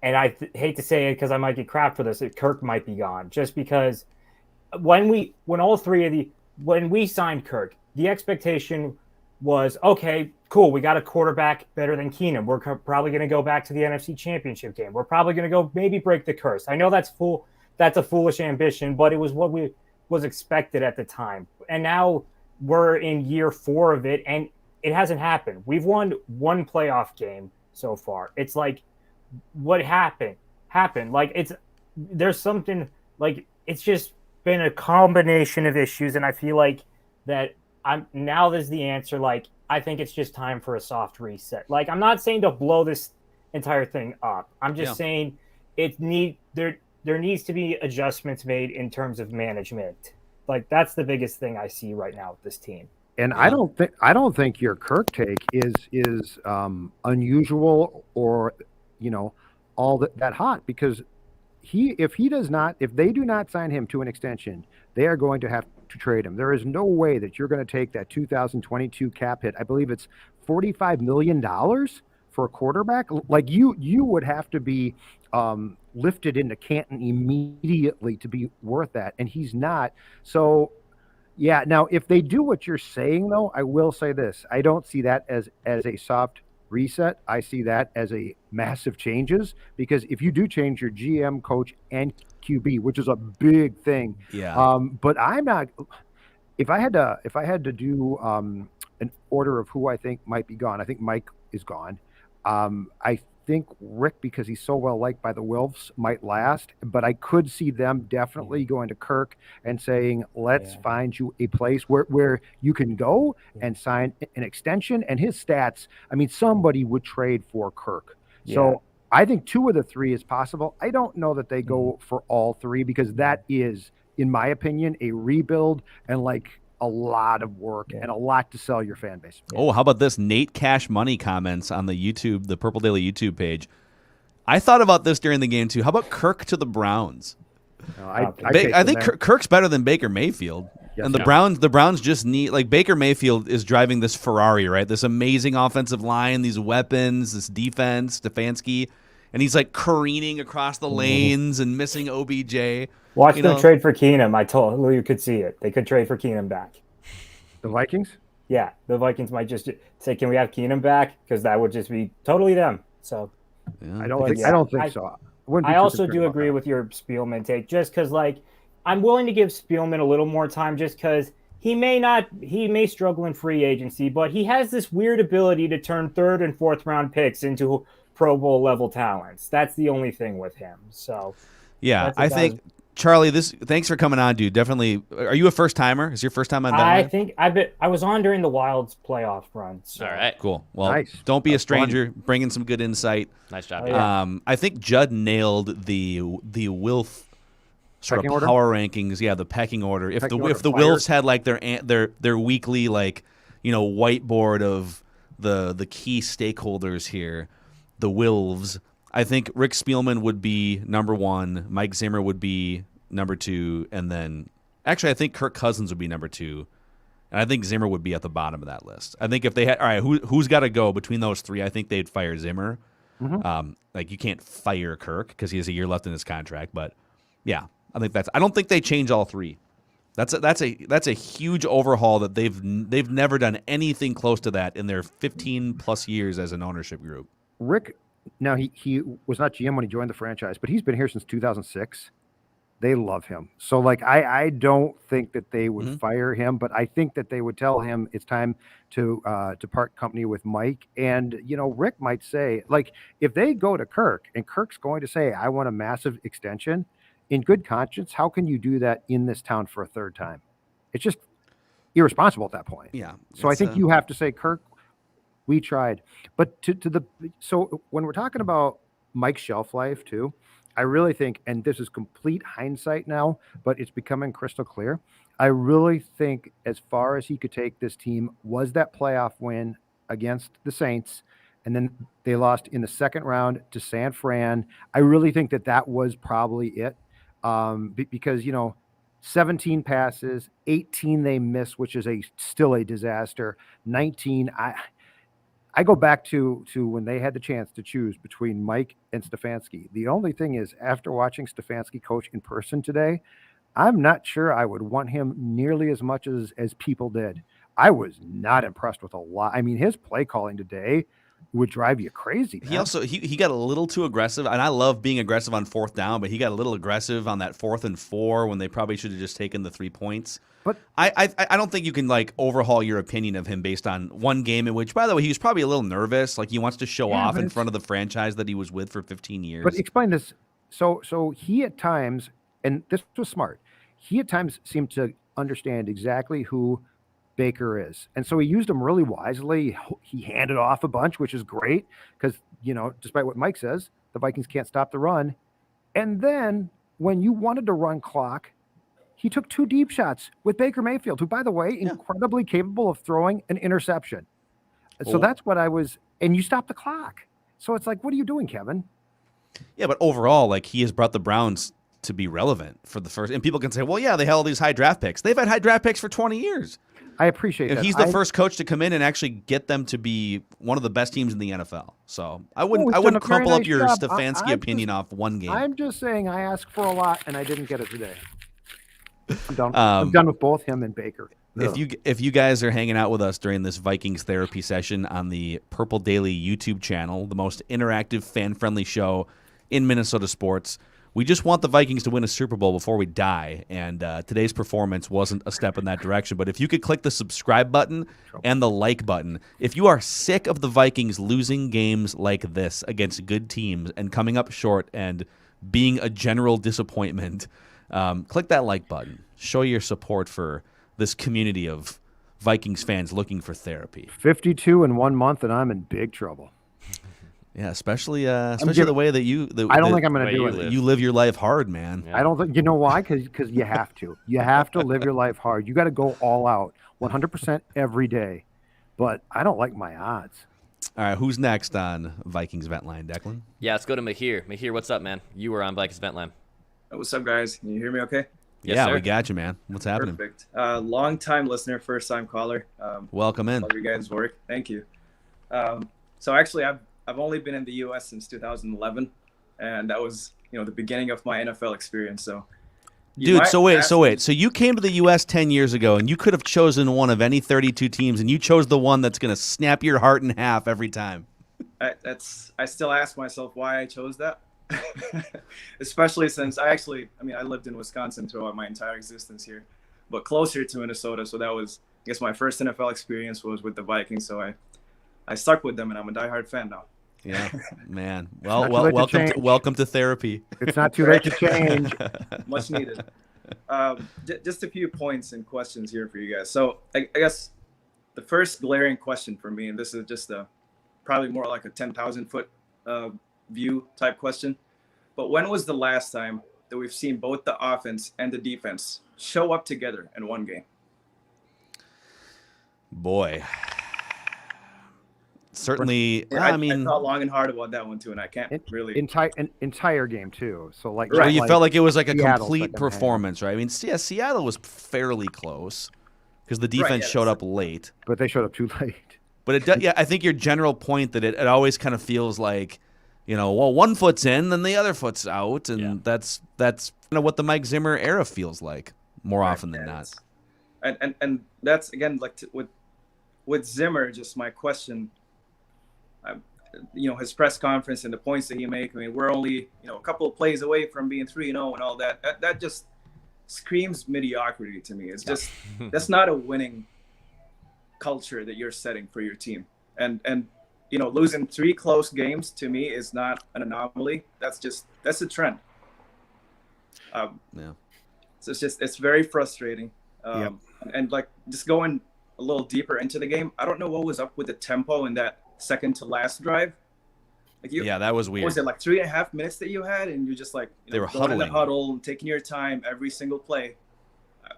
and I hate to say it because I might get crap for this. Kirk might be gone, just because when we signed Kirk, the expectation was, okay, cool, we got a quarterback better than Keenum. We're probably going to go back to the NFC Championship game. We're probably going to go maybe break the curse. I know that's a foolish ambition, but it was what was expected at the time. And now we're in year 4 of it, and it hasn't happened. We've won one playoff game so far. It's like, what happened? Like, there's something, like, it's just been a combination of issues, and I feel like that now there's the answer. Like, I think it's just time for a soft reset. Like, I'm not saying to blow this entire thing up. I'm just saying there needs to be adjustments made in terms of management. Like, that's the biggest thing I see right now with this team. And I don't think your Kirk take is unusual or all that hot, because if they do not sign him to an extension, they are going to have to trade him. There is no way that you're going to take that 2022 cap hit. I believe it's $45 million for a quarterback. Like, you would have to be lifted into Canton immediately to be worth that, and he's not. So yeah, now if they do what you're saying, though, I will say this: I don't see that as a soft reset. I see that as a massive changes, because if you do change your GM, coach, and QB, which is a big thing, but I'm not. If I had to do an order of who I think might be gone, I think Mike is gone. I think Rick, because he's so well liked by the Wilfs, might last, but I could see them definitely going to Kirk and saying, let's find you a place where you can go and sign an extension. And his stats, I mean, somebody would trade for Kirk. So I think 2 of the 3 is possible. I don't know that they go for all 3, because that is, in my opinion, a rebuild and like a lot of work and a lot to sell your fan base. Oh, how about this? Nate Cash Money comments on the Purple Daily YouTube page. I thought about this during the game too. How about Kirk to the Browns? I think Kirk's better than Baker Mayfield. Yes. And the Browns just need, like, Baker Mayfield is driving this Ferrari, right? This amazing offensive line, these weapons, this defense, Stefanski, and he's like careening across the lanes and missing OBJ. Watch them trade for Keenum. I told you could see it. They could trade for Keenum back. The Vikings? Yeah, the Vikings might just say, "Can we have Keenum back?" Because that would just be totally them. So I don't think so. I also do agree with your Spielman take, just because, like, I'm willing to give Spielman a little more time, just because he may struggle in free agency, but he has this weird ability to turn 3rd and 4th round picks into Pro Bowl level talents. That's the only thing with him. So yeah, I think Charlie, thanks for coming on, dude. Definitely. Are you a first timer? Is your first time on Ventline? I think I was on during the Wild's playoff run. So. All right. Cool. Well, Nice. Don't be That's a stranger. Bringing some good insight. Nice job. Oh, yeah. I think Judd nailed the Wilf sort Pecking of order? power rankings. Yeah, the pecking order. If Pecking the order if the fires. Wilfs had like their weekly whiteboard of the key stakeholders here, the Wilves, I think Rick Spielman would be number 1, Mike Zimmer would be number 2, and then actually I think Kirk Cousins would be number 2. And I think Zimmer would be at the bottom of that list. I think if they had, all right, who's got to go between those 3? I think they'd fire Zimmer. Like you can't fire Kirk because he has a year left in his contract. But yeah, I don't think they change all 3. That's a huge overhaul that they've never done anything close to that in their 15 plus years as an ownership group. Rick, now he was not GM when he joined the franchise, but he's been here since 2006. They love him. So like I don't think that they would fire him, but I think that they would tell him it's time to part company with Mike. And Rick might say, like, if they go to Kirk and Kirk's going to say, I want a massive extension, in good conscience, how can you do that in this town for a 3rd time? It's just irresponsible at that point. Yeah. So I think you have to say, Kirk, we tried. But so when we're talking about Mike's shelf life too, I really think, and this is complete hindsight now, but it's becoming crystal clear. I really think as far as he could take this team was that playoff win against the Saints, and then they lost in the 2nd round to San Fran. I really think that was probably it, because 17 passes, 18 they missed, which is still a disaster. 19, I go back to when they had the chance to choose between Mike and Stefanski. The only thing is, after watching Stefanski coach in person today, I'm not sure I would want him nearly as much as people did. I was not impressed with a lot. I mean, his play calling today would drive you crazy, man. He also he got a little too aggressive, and I love being aggressive on 4th down, but he got a little aggressive on that 4th and 4 when they probably should have just taken the 3 points. But I don't think you can like overhaul your opinion of him based on one game in which, by the way, he was probably a little nervous, like he wants to show off in front of the franchise that he was with for 15 years. But explain this. So he at times, and this was smart, he at times seemed to understand exactly who Baker is. And so he used him really wisely. He handed off a bunch, which is great because, despite what Mike says, the Vikings can't stop the run. And then when you wanted to run clock, he took 2 deep shots with Baker Mayfield, who, by the way, incredibly capable of throwing an interception. So that's what and you stopped the clock. So it's like, what are you doing, Kevin? Yeah, but overall, like, he has brought the Browns to be relevant for the first. And people can say, well, yeah, they had all these high draft picks. They've had high draft picks for 20 years. I appreciate that. He's the first coach to come in and actually get them to be one of the best teams in the NFL. So I wouldn't crumple up your Stefanski opinion off one game. I'm just saying I asked for a lot and I didn't get it today. I'm done with both him and Baker. If you guys are hanging out with us during this Vikings therapy session on the Purple Daily YouTube channel, the most interactive, fan-friendly show in Minnesota sports, we just want the Vikings to win a Super Bowl before we die, and today's performance wasn't a step in that direction. But if you could click the subscribe button and the like button, if you are sick of the Vikings losing games like this against good teams and coming up short and being a general disappointment, click that like button. Show your support for this community of Vikings fans looking for therapy. 52 in 1 month, and I'm in big trouble. Yeah, especially the way that I don't think I'm going to do it. You live your life hard, man. Yeah. I don't think, you know why? Because you have to. You have to live your life hard. You got to go all out, 100% every day. But I don't like my odds. All right, who's next on Vikings Vent Line, Declan? Yeah, let's go to Mahir. Mahir, what's up, man? You were on Vikings Vent Line. What's up, guys? Can you hear me okay? Yes, yeah, sir. we got you, man. What's happening? Perfect. Long-time listener, first-time caller. Welcome in. Love your guys' work. Thank you. So actually, I've only been in the U.S. since 2011, and that was the beginning of my NFL experience. So, dude, so wait. So you came to the U.S. 10 years ago, and you could have chosen one of any 32 teams, and you chose the one that's going to snap your heart in half every time. I still ask myself why I chose that. Especially since I lived in Wisconsin throughout my entire existence here. but closer to Minnesota. So that was, I guess, my first NFL experience was with the Vikings. So I stuck with them, and I'm a diehard fan now. Yeah, man. not Well, too late to welcome change. welcome to therapy. It's not too late to change. Much needed. Just a few points and questions here for you guys. So I guess the first glaring question for me, and this is just probably more like a 10,000 foot view type question, but when was the last time that we've seen both the offense and the defense show up together in one game? Boy. Certainly, Yeah, I mean, I thought long and hard about that one too, and I can't really entire game too. So like, right, you felt like it was like a Seattle's complete second half. performance, right? I mean, yeah, Seattle was fairly close because the defense yeah, showed up late. but they showed up too late. But it, yeah, I think your general point that it always kind of feels like, well, one foot's in, then the other foot's out, and that's kind of what the Mike Zimmer era feels like more often than not. And that's again like with Zimmer. Just my question. His press conference and the points that he make. I mean, we're only a couple of plays away from being 3-0 and all that. That just screams mediocrity to me. It's just that's not a winning culture that you're setting for your team. And losing 3 close games to me is not an anomaly. That's a trend. So it's very frustrating. And like just going a little deeper into the game, I don't know what was up with the tempo in that second to last drive. That was weird. Was it like 3.5 minutes that you had, and you're just like they were going in the huddling, huddle and taking your time every single play? It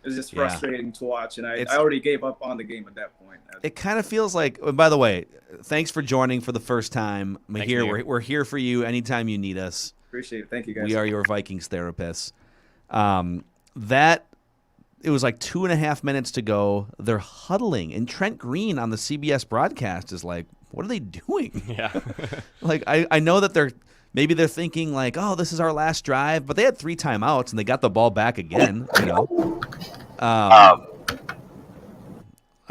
was just frustrating to watch, and I already gave up on the game at that point. It kind of feels like. And by the way, thanks for joining for the first time. Mahir, we're here for you anytime you need us. Appreciate it. Thank you, guys. We are your Vikings therapists. It was like 2.5 minutes to go. They're huddling, and Trent Green on the CBS broadcast is like, "What are they doing?" Yeah, like I know that they're thinking like, "Oh, this is our last drive," but they had 3 timeouts and they got the ball back again. I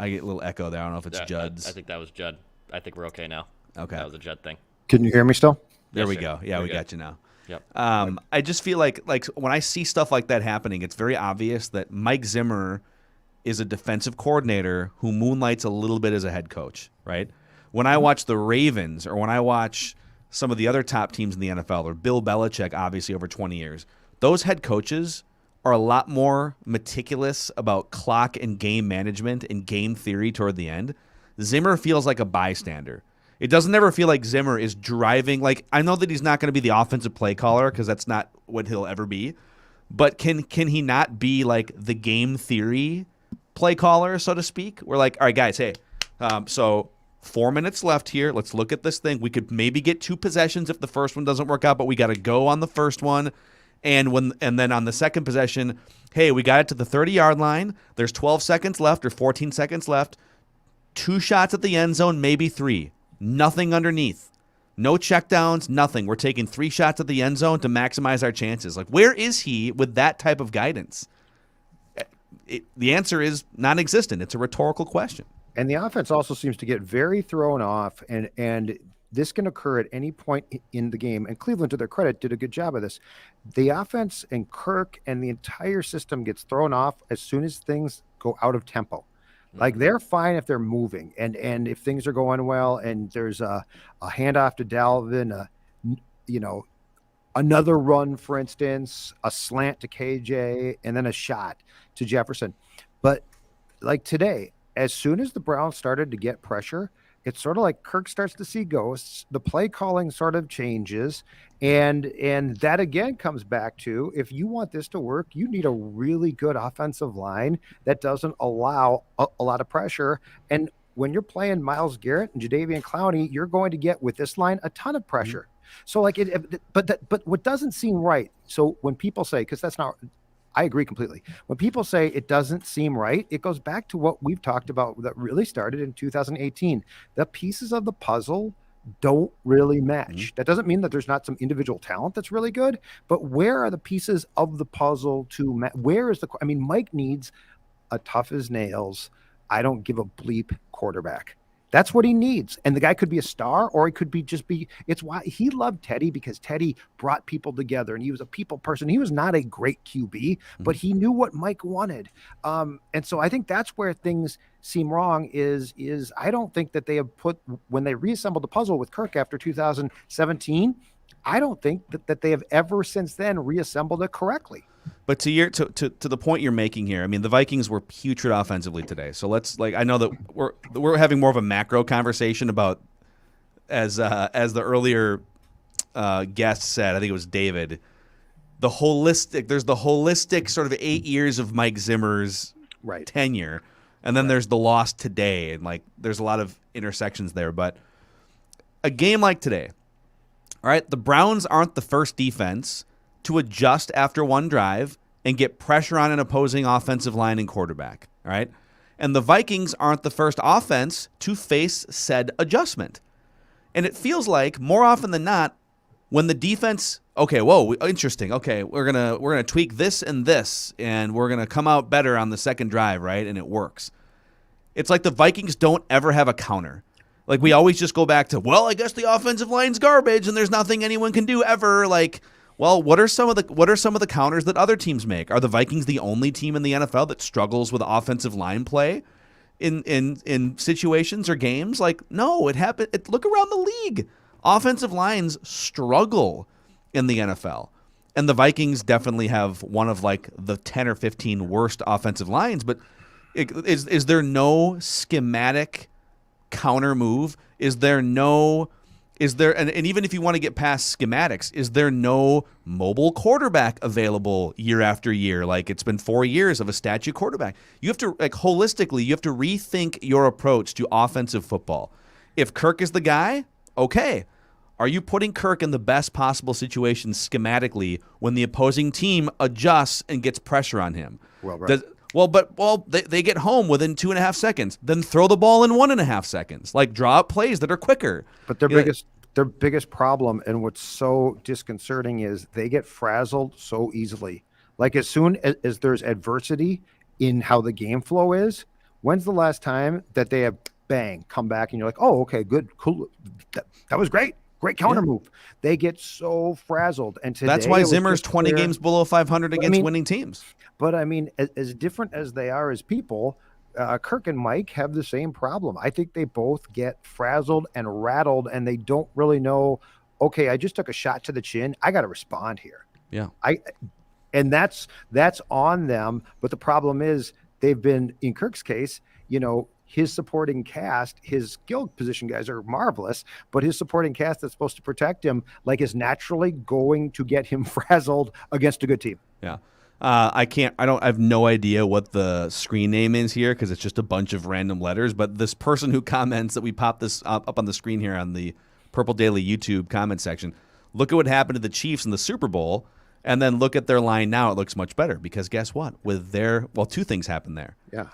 get a little echo there. I don't know if it's Judd's. I think that was Judd. I think we're okay now. Okay, that was a Judd thing. Can you hear me still? There Yes, we sir. go. Yeah, We're we good. got you now. Yep. I just feel like when I see stuff like that happening, it's very obvious that Mike Zimmer is a defensive coordinator who moonlights a little bit as a head coach, right? When I watch the Ravens or when I watch some of the other top teams in the NFL or Bill Belichick, obviously over 20 years, those head coaches are a lot more meticulous about clock and game management and game theory toward the end. Zimmer feels like a bystander. It doesn't ever feel like Zimmer is driving. Like, I know that he's not going to be the offensive play caller because that's not what he'll ever be. But can he not be like the game theory play caller, so to speak? We're like, all right, guys, hey, so 4 minutes left here. Let's look at this thing. We could maybe get 2 possessions if the first one doesn't work out, but we got to go on the first one. And then on the second possession, hey, we got it to the 30-yard line. There's 12 seconds left or 14 seconds left. 2 shots at the end zone, maybe 3. Nothing underneath. No checkdowns, nothing. We're taking 3 shots at the end zone to maximize our chances. Like, where is he with that type of guidance? The answer is non-existent. It's a rhetorical question. And the offense also seems to get very thrown off, and this can occur at any point in the game. And Cleveland, to their credit, did a good job of this. The offense and Kirk and the entire system gets thrown off as soon as things go out of tempo. Like, they're fine if they're moving and if things are going well and there's a handoff to Dalvin, another run, for instance, a slant to KJ, and then a shot to Jefferson. But like today, as soon as the Browns started to get pressure, it's sort of like Kirk starts to see ghosts. The play calling sort of changes. And that again comes back to, if you want this to work, you need a really good offensive line that doesn't allow a lot of pressure. And when you're playing Myles Garrett and Jadeveon Clowney, you're going to get with this line a ton of pressure. So like but what doesn't seem right. So when people say, because that's not, I agree completely. When people say it doesn't seem right, it goes back to what we've talked about that really started in 2018. The pieces of the puzzle don't really match. That doesn't mean that there's not some individual talent that's really good, but where are the pieces of the puzzle to match? Where is Mike needs a tough as nails, I don't give a bleep quarterback. That's what he needs. And the guy could be a star, or he could be it's why he loved Teddy, because Teddy brought people together and he was a people person. He was not a great QB, but he knew what Mike wanted. And so I think that's where things seem wrong is I don't think that they have when they reassembled the puzzle with Kirk after 2017, I don't think that they have ever since then reassembled it correctly. But to the point you're making here, I mean, the Vikings were putrid offensively today. So let's I know that we're having more of a macro conversation about as the earlier guest said, I think it was David, there's the holistic sort of 8 years of Mike Zimmer's tenure, and then there's the loss today, and there's a lot of intersections there. But a game like today, all right, the Browns aren't the first defense to adjust after one drive and get pressure on an opposing offensive line and quarterback, all right? And the Vikings aren't the first offense to face said adjustment. And it feels like more often than not, when the defense, interesting. Okay, we're gonna tweak this and this, and we're gonna come out better on the second drive, right? And it works. It's like the Vikings don't ever have a counter. Like, we always just go back to, well, I guess the offensive line's garbage and there's nothing anyone can do ever. Well, what are some of the counters that other teams make? Are the Vikings the only team in the NFL that struggles with offensive line play in situations or games? No, it happened. Look around the league. Offensive lines struggle in the NFL. And the Vikings definitely have one of the 10 or 15 worst offensive lines, but is there no schematic counter move? And even if you want to get past schematics, is there no mobile quarterback available year after year? It's been 4 years of a statue quarterback. You have to, holistically, you have to rethink your approach to offensive football. If Kirk is the guy, okay. Are you putting Kirk in the best possible situation schematically when the opposing team adjusts and gets pressure on him? Well, right. They get home within 2.5 seconds. Then throw the ball in 1.5 seconds. Draw up plays that are quicker. But their biggest problem, and what's so disconcerting, is they get frazzled so easily. As soon as there's adversity in how the game flow is, when's the last time that they have come back and you're like, oh, okay, good, cool, that was great. Great counter move. They get so frazzled, and today that's why Zimmer's 20 games below 500 against winning teams. But I mean, as different as they are as people, Kirk and Mike have the same problem. I think they both get frazzled and rattled, and they don't really know. Okay, I just took a shot to the chin. I got to respond here. Yeah. And that's on them. But the problem is they've been, in Kirk's case, his supporting cast, his skill position guys are marvelous, but his supporting cast that's supposed to protect him is naturally going to get him frazzled against a good team. Yeah. I have no idea what the screen name is here because it's just a bunch of random letters, but this person who comments that we popped this up on the screen here on the Purple Daily YouTube comment section, look at what happened to the Chiefs in the Super Bowl, and then look at their line now. It looks much better because guess what? Two things happened there. Yeah.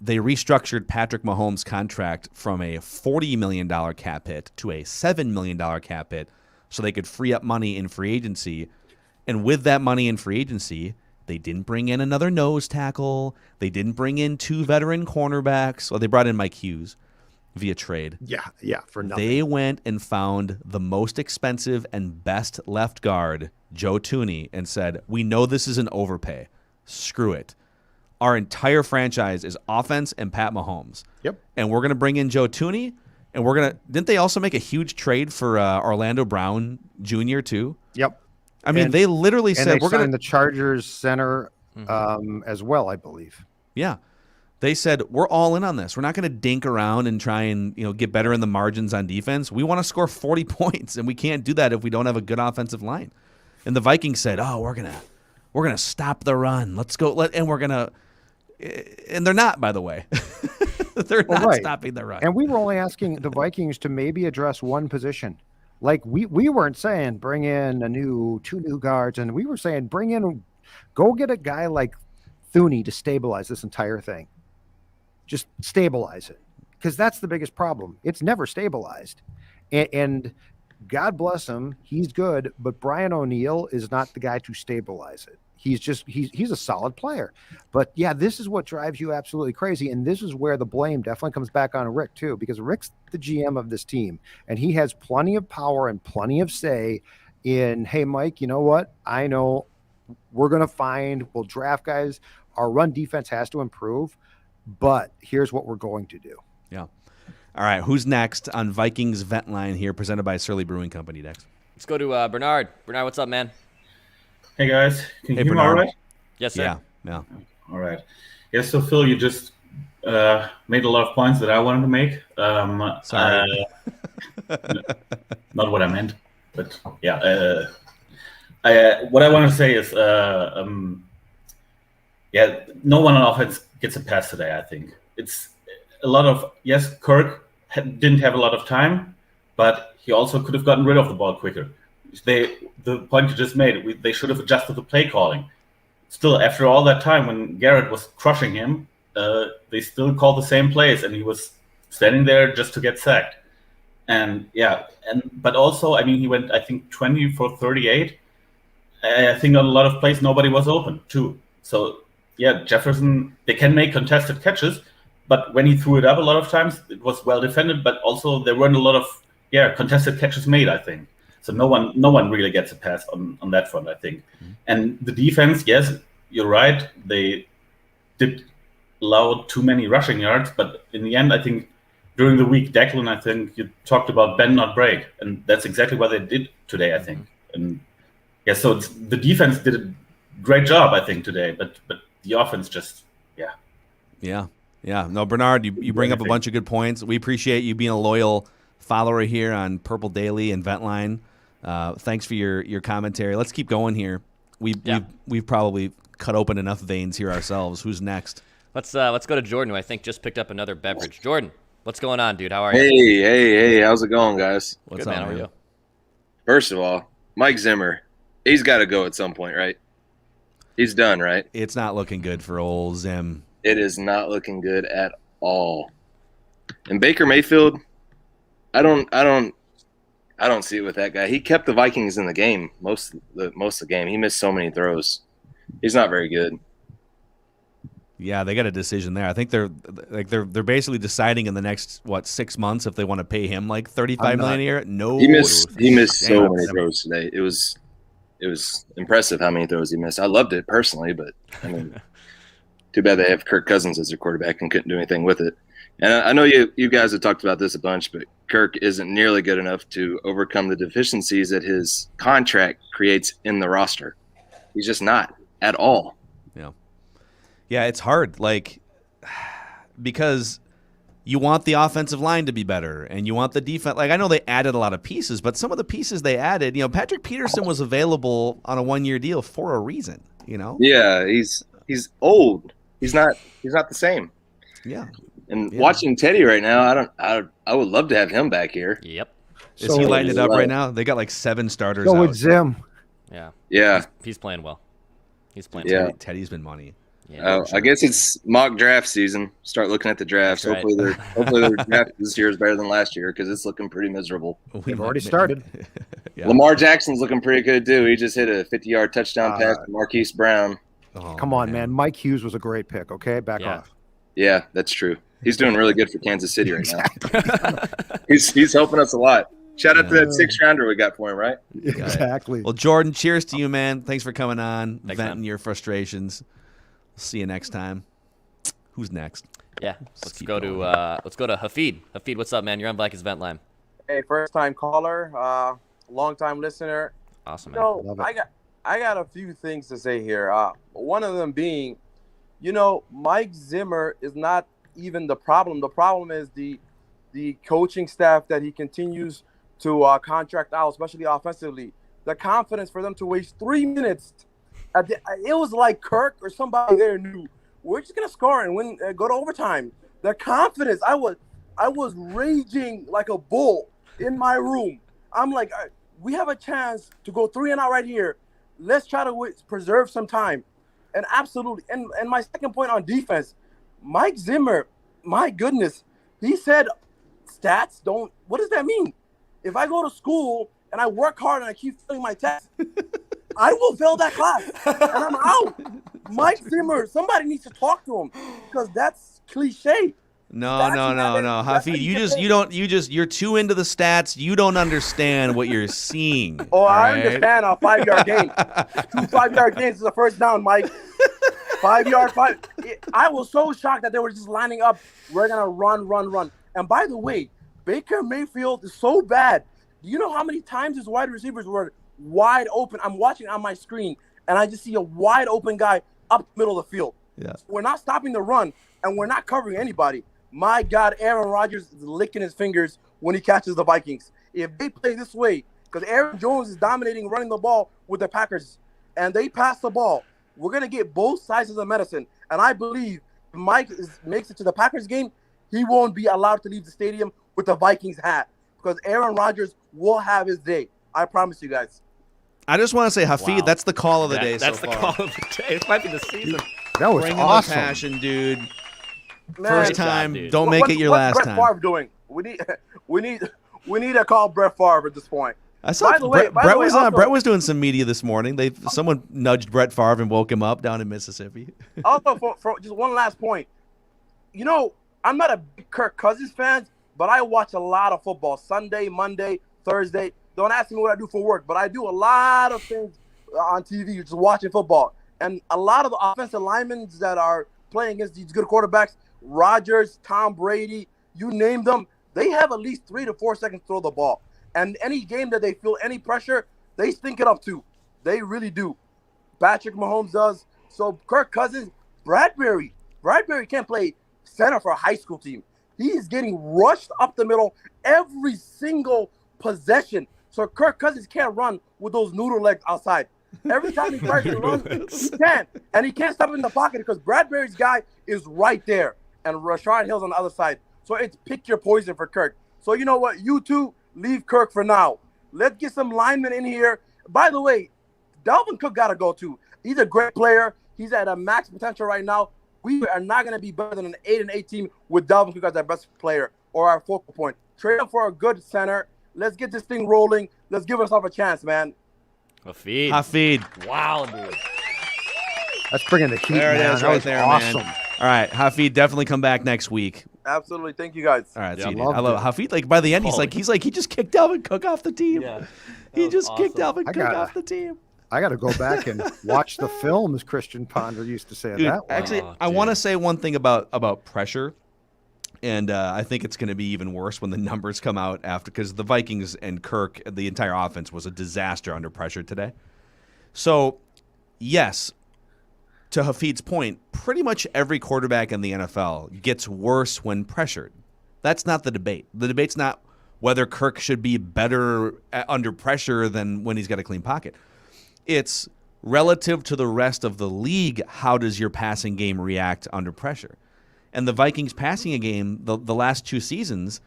They restructured Patrick Mahomes' contract from a $40 million cap hit to a $7 million cap hit so they could free up money in free agency. And with that money in free agency, they didn't bring in another nose tackle. They didn't bring in 2 veteran cornerbacks. Well, they brought in Mike Hughes via trade. Yeah, for nothing. They went and found the most expensive and best left guard, Joe Thuney, and said, we know this is an overpay. Screw it. Our entire franchise is offense and Pat Mahomes. Yep. And we're going to bring in Joe Thuney, and didn't they also make a huge trade for Orlando Brown Jr. too? Yep. I mean, they literally said we're going to the Chargers center as well, I believe. Yeah. They said, we're all in on this. We're not going to dink around and try and get better in the margins on defense. We want to score 40 points, and we can't do that if we don't have a good offensive line. And the Vikings said, oh, we're gonna stop the run. Let's go. And we're going to – and they're not, by the way. They're not stopping the run. And we were only asking the Vikings to maybe address one position. We weren't saying bring in 2 new guards, and we were saying go get a guy like Thuney to stabilize this entire thing. Just stabilize it, because that's the biggest problem. It's never stabilized. And God bless him, he's good, but Brian O'Neill is not the guy to stabilize it. He's a solid player. But yeah, this is what drives you absolutely crazy. And this is where the blame definitely comes back on Rick too, because Rick's the GM of this team and he has plenty of power and plenty of say in, hey, Mike, you know what? I know we'll draft guys. Our run defense has to improve, but here's what we're going to do. Yeah. All right. Who's next on Vikings Vent Line here, presented by Surly Brewing Company next? Let's go to Bernard. Bernard, what's up, man? Hey, guys. Can you hear me Bernard. all right? Yes, sir. Yeah. All right. Yeah, so Phil, you just made a lot of points that I wanted to make. Sorry. Not what I meant, but yeah. What I want to say is, no one on offense gets a pass today, I think. It's a lot of, yes, Kirk didn't have a lot of time, but he also could have gotten rid of the ball quicker. The point you just made, they should have adjusted the play calling. Still, after all that time when Garrett was crushing him, they still called the same plays, and he was standing there just to get sacked. But also, I mean, he went, I think, 20 for 38. I think on a lot of plays, nobody was open, too. So, yeah, Jefferson, they can make contested catches, but when he threw it up a lot of times, it was well defended, but also there weren't a lot of, contested catches made, I think. So no one really gets a pass on that front, I think. Mm-hmm. And the defense, yes, you're right. They did allow too many rushing yards, but in the end, I think during the week, Declan, I think you talked about bend not break, and that's exactly what they did today, I think. And yeah, so the defense did a great job, I think, today, but the offense just, Yeah. No, Bernard, you bring up a bunch of good points. We appreciate you being a loyal follower here on Purple Daily and Vent Line. Thanks for your commentary. Let's keep going here. We've probably cut open enough veins here ourselves. Who's next? Let's go to Jordan, who I think just picked up another beverage. Jordan, what's going on, dude? How are you? Hey, how's it going, guys? What's good, up, man? How are you? First of all, Mike Zimmer, he's got to go at some point, right? He's done, right? It's not looking good for old Zim. It is not looking good at all. And Baker Mayfield, I don't see it with that guy. He kept the Vikings in the game most of the game. He missed so many throws. He's not very good. Yeah, they got a decision there. I think they're basically deciding in the next 6 months if they want to pay him like $35 million a year. No, he missed so many throws today. It was impressive how many throws he missed. I loved it personally, but I mean, too bad they have Kirk Cousins as their quarterback and couldn't do anything with it. And I know you guys have talked about this a bunch, but Kirk isn't nearly good enough to overcome the deficiencies that his contract creates in the roster. He's just not at all. Yeah, it's hard, because you want the offensive line to be better, and you want the defense. I know they added a lot of pieces, but some of the pieces they added, Patrick Peterson was available on a 1-year deal for a reason. Yeah, he's old. He's not the same. Yeah. And watching Teddy right now, I would love to have him back here. Yep. Is he lighting it up right now? They got 7 starters. So with Zim. Yeah. He's playing well. He's playing well. Yeah. Teddy's been money. Yeah, I guess it's mock draft season. Start looking at the drafts. That's hopefully right. their draft this year is better than last year because it's looking pretty miserable. We've already started. Yeah. Lamar Jackson's looking pretty good too. He just hit a 50-yard touchdown pass to Marquise Brown. Oh, come on, man. Mike Hughes was a great pick. Okay, back off. Yeah, that's true. He's doing really good for Kansas City right now. He's helping us a lot. Shout out to that 6th rounder we got for him, right? Exactly. Well, Jordan, cheers to you, man. Thanks for coming on, Thanks, venting man. your frustrations. See you next time. Who's next? Yeah, let's go to Hafid. Hafid, what's up, man? You're on Vikings Vent Line. Hey, first time caller, long time listener. Awesome, man. I got a few things to say here. One of them being, Mike Zimmer is not even the problem. The problem is the coaching staff that he continues to contract out, especially offensively. The confidence for them to waste 3 minutes. It was like Kirk or somebody there knew we're just gonna score and win, go to overtime. The confidence. I was raging like a bull in my room. I'm like, we have a chance to go 3-and-out right here. Let's try to preserve some time. And absolutely. And my second point on defense, Mike Zimmer. My goodness, he said stats don't. What does that mean? If I go to school and I work hard and I keep failing my tests, I will fail that class, and I'm out. Mike Zimmer, somebody needs to talk to him because that's cliche. No, Hafid, you're too into the stats. You don't understand what you're seeing. Oh, I right? understand a 5-yard gain. 2 5-yard gains is a first down, Mike. 5-yard. I was so shocked that they were just lining up. We're gonna run. And by the way, Baker Mayfield is so bad. Do you know how many times his wide receivers were wide open? I'm watching on my screen, and I just see a wide open guy up the middle of the field. Yeah. We're not stopping the run, and we're not covering anybody. My God, Aaron Rodgers is licking his fingers when he catches the Vikings. If they play this way, because Aaron Jones is dominating running the ball with the Packers, and they pass the ball, we're going to get both sides of the medicine. And I believe if Mike makes it to the Packers game, he won't be allowed to leave the stadium with the Vikings hat because Aaron Rodgers will have his day. I promise you guys. I just want to say, Hafid, that's the call of the day That's so the far. call of the day. It might be the season. That was Bring awesome. the passion, dude. Man, First time, don't make it your last Brett time. Favre doing? We need to call Brett Favre at this point. I saw Brett was doing some media this morning. Someone nudged Brett Favre and woke him up down in Mississippi. Also, for just one last point, you know, I'm not a big Kirk Cousins fan, but I watch a lot of football. Sunday, Monday, Thursday. Don't ask me what I do for work, but I do a lot of things on TV, just watching football. And a lot of the offensive linemen that are playing against these good quarterbacks, Rodgers, Tom Brady, you name them, they have at least 3 to 4 seconds to throw the ball. And any game that they feel any pressure, they stink it up too. They really do. Patrick Mahomes does. So Kirk Cousins, Bradbury can't play center for a high school team. He is getting rushed up the middle every single possession. So Kirk Cousins can't run with those noodle legs outside. Every time he tries to run, he can't. And he can't step in the pocket because Bradbury's guy is right there. And Rashard Hill's on the other side. So it's pick your poison for Kirk. So you know what? You two, leave Kirk for now. Let's get some linemen in here. By the way, Dalvin Cook got to go too. He's a great player. He's at a max potential right now. We are not going to be better than an 8-8 team with Dalvin Cook as our best player or our focal point. Trade him for a good center. Let's get this thing rolling. Let's give ourselves a chance, man. Hafid. Wow, dude. That's bringing the heat, There it man. is That right was there, awesome. man. All right, Hafid, definitely come back next week. Absolutely. Thank you, guys. All right, Yeah, see you, dude. loved I love Hafid. Like by the end, he just kicked Dalvin Cook off the team. Yeah, he just kicked Dalvin Cook off the team. I got to go back and watch the film, as Christian Ponder used to say. Dude, That way. actually, I want to say one thing about pressure, and I think it's going to be even worse when the numbers come out after, because the Vikings and Kirk, the entire offense was a disaster under pressure today. So, yes, to Hafid's point, pretty much every quarterback in the NFL gets worse when pressured. That's not the debate. The debate's not whether Kirk should be better under pressure than when he's got a clean pocket. It's relative to the rest of the league, how does your passing game react under pressure? And the Vikings passing game, the last 2 seasons,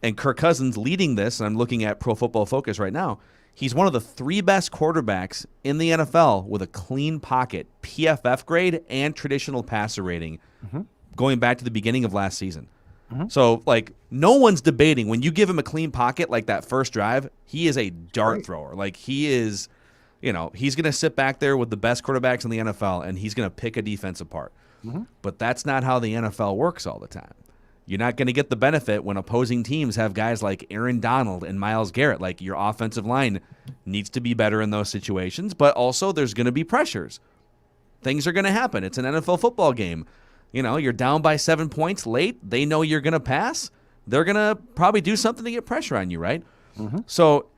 and Kirk Cousins leading this, and I'm looking at Pro Football Focus right now, he's one of the 3 best quarterbacks in the NFL with a clean pocket, PFF grade, and traditional passer rating, going back to the beginning of last season. So, like, no one's debating. When you give him a clean pocket like that first drive, he is a dart thrower. Like, he is... You know, he's going to sit back there with the best quarterbacks in the NFL, and he's going to pick a defense apart. But that's not how the NFL works all the time. You're not going to get the benefit when opposing teams have guys like Aaron Donald and Myles Garrett. Like, your offensive line needs to be better in those situations, but also there's going to be pressures. Things are going to happen. It's an NFL football game. You know, you're down by 7 points late. They know you're going to pass. They're going to probably do something to get pressure on you, right? So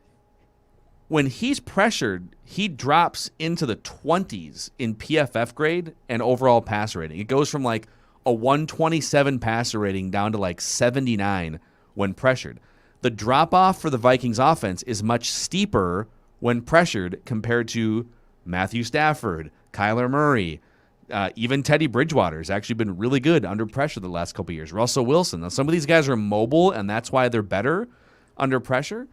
when he's pressured, he drops into the 20s in PFF grade and overall passer rating. It goes from like a 127 passer rating down to like 79 when pressured. The drop-off for the Vikings offense is much steeper when pressured compared to Matthew Stafford, Kyler Murray, even Teddy Bridgewater has actually been really good under pressure the last couple of years. Russell Wilson. Now, some of these guys are mobile, and that's why they're better under pressure.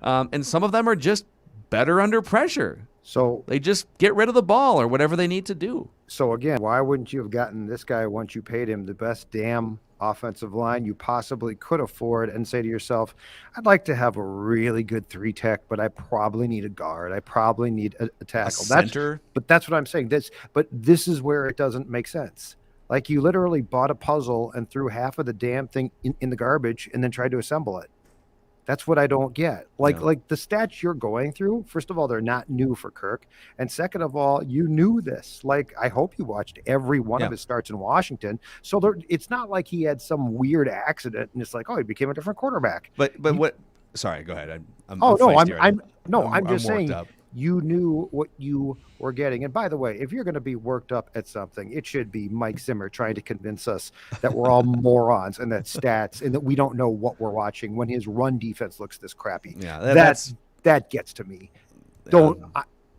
And some of them are just better under pressure. So they just get rid of the ball or whatever they need to do. So again, why wouldn't you have gotten this guy once you paid him the best damn offensive line you possibly could afford and say to yourself, I'd like to have a really good 3-tech, but I probably need a guard. I probably need a tackle. Center. That's what I'm saying. But this is where it doesn't make sense. Like you literally bought a puzzle and threw half of the damn thing in the garbage and then tried to assemble it. That's what I don't get. Like the stats you're going through, first of all, they're not new for Kirk. And second of all, you knew this. Like, I hope you watched every one of his starts in Washington. So it's not like he had some weird accident and it's like, oh, he became a different quarterback. But what? Sorry, go ahead. I'm just saying up. You knew what you were getting. And by the way, if you're going to be worked up at something, it should be Mike Zimmer trying to convince us that we're all morons and that stats and that we don't know what we're watching when his run defense looks this crappy. Yeah, that gets to me.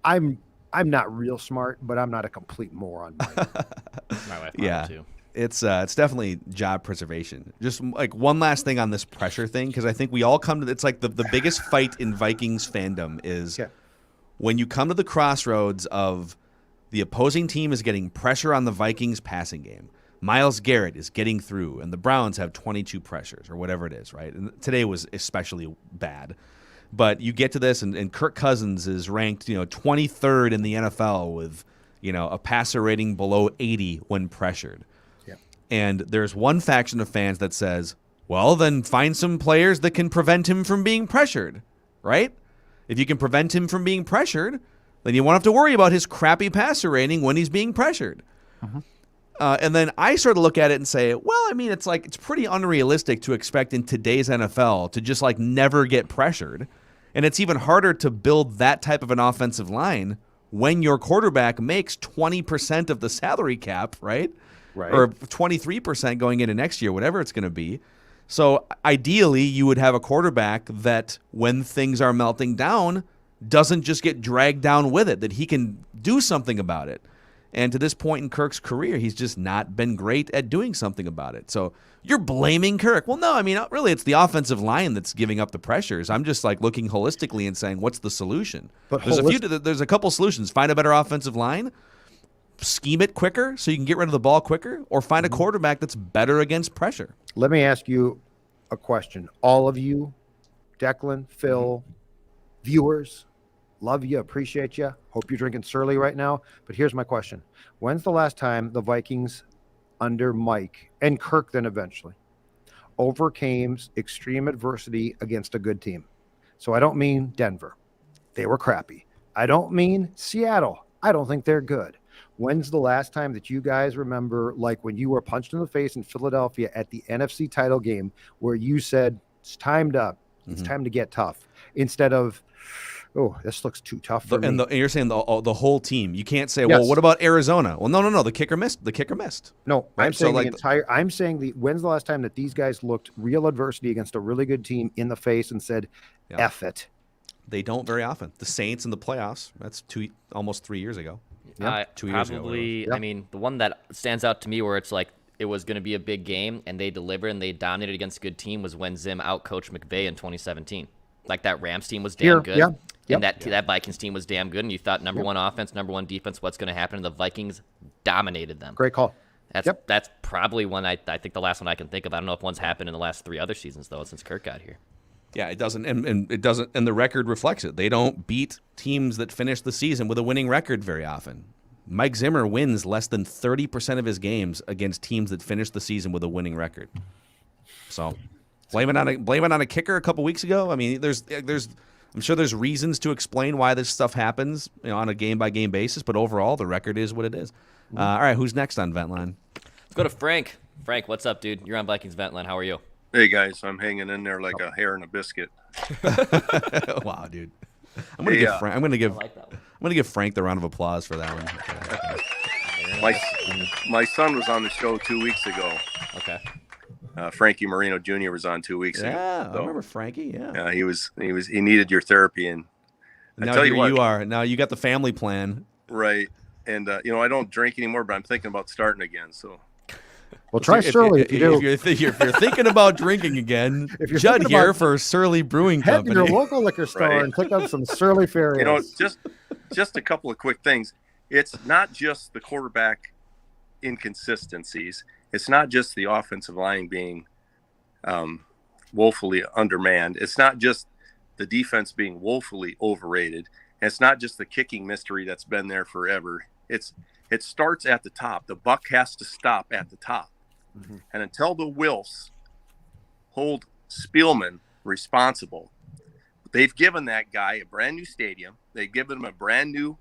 I'm not real smart, but I'm not a complete moron. My wife too. It's definitely job preservation. Just like one last thing on this pressure thing, because I think we all come to it's like the biggest fight in Vikings fandom is when you come to the crossroads of the opposing team is getting pressure on the Vikings passing game. Myles Garrett is getting through, and the Browns have 22 pressures or whatever it is, right? And today was especially bad. But you get to this, and Kirk Cousins is ranked, 23rd in the NFL with, a passer rating below 80 when pressured. And there's one faction of fans that says, well, then find some players that can prevent him from being pressured, right? If you can prevent him from being pressured, then you won't have to worry about his crappy passer rating when he's being pressured. And then I sort of look at it and say, well, I mean, it's pretty unrealistic to expect in today's NFL to just never get pressured. And it's even harder to build that type of an offensive line when your quarterback makes 20% of the salary cap, right? Or 23% going into next year, whatever it's going to be. So ideally, you would have a quarterback that when things are melting down, doesn't just get dragged down with it, that he can do something about it. And to this point in Kirk's career, he's just not been great at doing something about it. So you're blaming Kirk. Well, no, I mean, really, it's the offensive line that's giving up the pressures. I'm just looking holistically and saying, what's the solution? But there's a couple solutions. Find a better offensive line, scheme it quicker so you can get rid of the ball quicker, or find a quarterback that's better against pressure. Let me ask you a question. All of you, Declan, Phil, viewers, love you, appreciate you. Hope you're drinking Surly right now. But here's my question. When's the last time the Vikings under Mike and Kirk then eventually overcame extreme adversity against a good team? So I don't mean Denver. They were crappy. I don't mean Seattle. I don't think they're good. When's the last time that you guys remember, when you were punched in the face in Philadelphia at the NFC title game, where you said, it's timed up. It's time to get tough, instead of, oh, this looks too tough for me. And you're saying the whole team. You can't say, well, what about Arizona? Well, no. The kicker missed. No, right? I'm saying I'm saying when's the last time that these guys looked real adversity against a really good team in the face and said, F it? They don't very often. The Saints in the playoffs. That's almost 3 years ago. 2 years ago. I mean, the one that stands out to me where it's it was going to be a big game and they delivered and they dominated against a good team was when Zim outcoached McVay in 2017. That Rams team was damn good. And that Vikings team was damn good. And you thought number one offense, number one defense, what's going to happen? And the Vikings dominated them. Great call. That's probably one I think the last one I can think of. I don't know if one's happened in the last 3 other seasons, though, since Kirk got here. Yeah, it doesn't, and it doesn't, and the record reflects it. They don't beat teams that finish the season with a winning record very often. Mike Zimmer wins less than 30% of his games against teams that finish the season with a winning record. So, blame it on a kicker a couple weeks ago. I mean, I'm sure there's reasons to explain why this stuff happens, on a game by game basis. But overall, the record is what it is. All right, who's next on Vent Line? Let's go to Frank. Frank, what's up, dude? You're on Vikings Vent Line. How are you? Hey guys, I'm hanging in there like a hair in a biscuit. Wow, dude! I'm gonna give Frank the round of applause for that one. My son was on the show 2 weeks ago. Okay. Frankie Marino Jr. was on 2 weeks ago. Yeah, I remember Frankie. Yeah. He needed your therapy, and now here you are. Now you got the family plan. Right, and I don't drink anymore, but I'm thinking about starting again. So. Well, try Surly if you do. If you're thinking about drinking again, Judd here for Surly Brewing Company. Head to your local liquor store and pick up some Surly Fairies. Just a couple of quick things. It's not just the quarterback inconsistencies. it's not just the offensive line being woefully undermanned. It's not just the defense being woefully overrated. And it's not just the kicking mystery that's been there forever. It starts at the top. The buck has to stop at the top. Mm-hmm. And until the Wilfs hold Spielman responsible, they've given that guy a brand new stadium. They've given him a brand new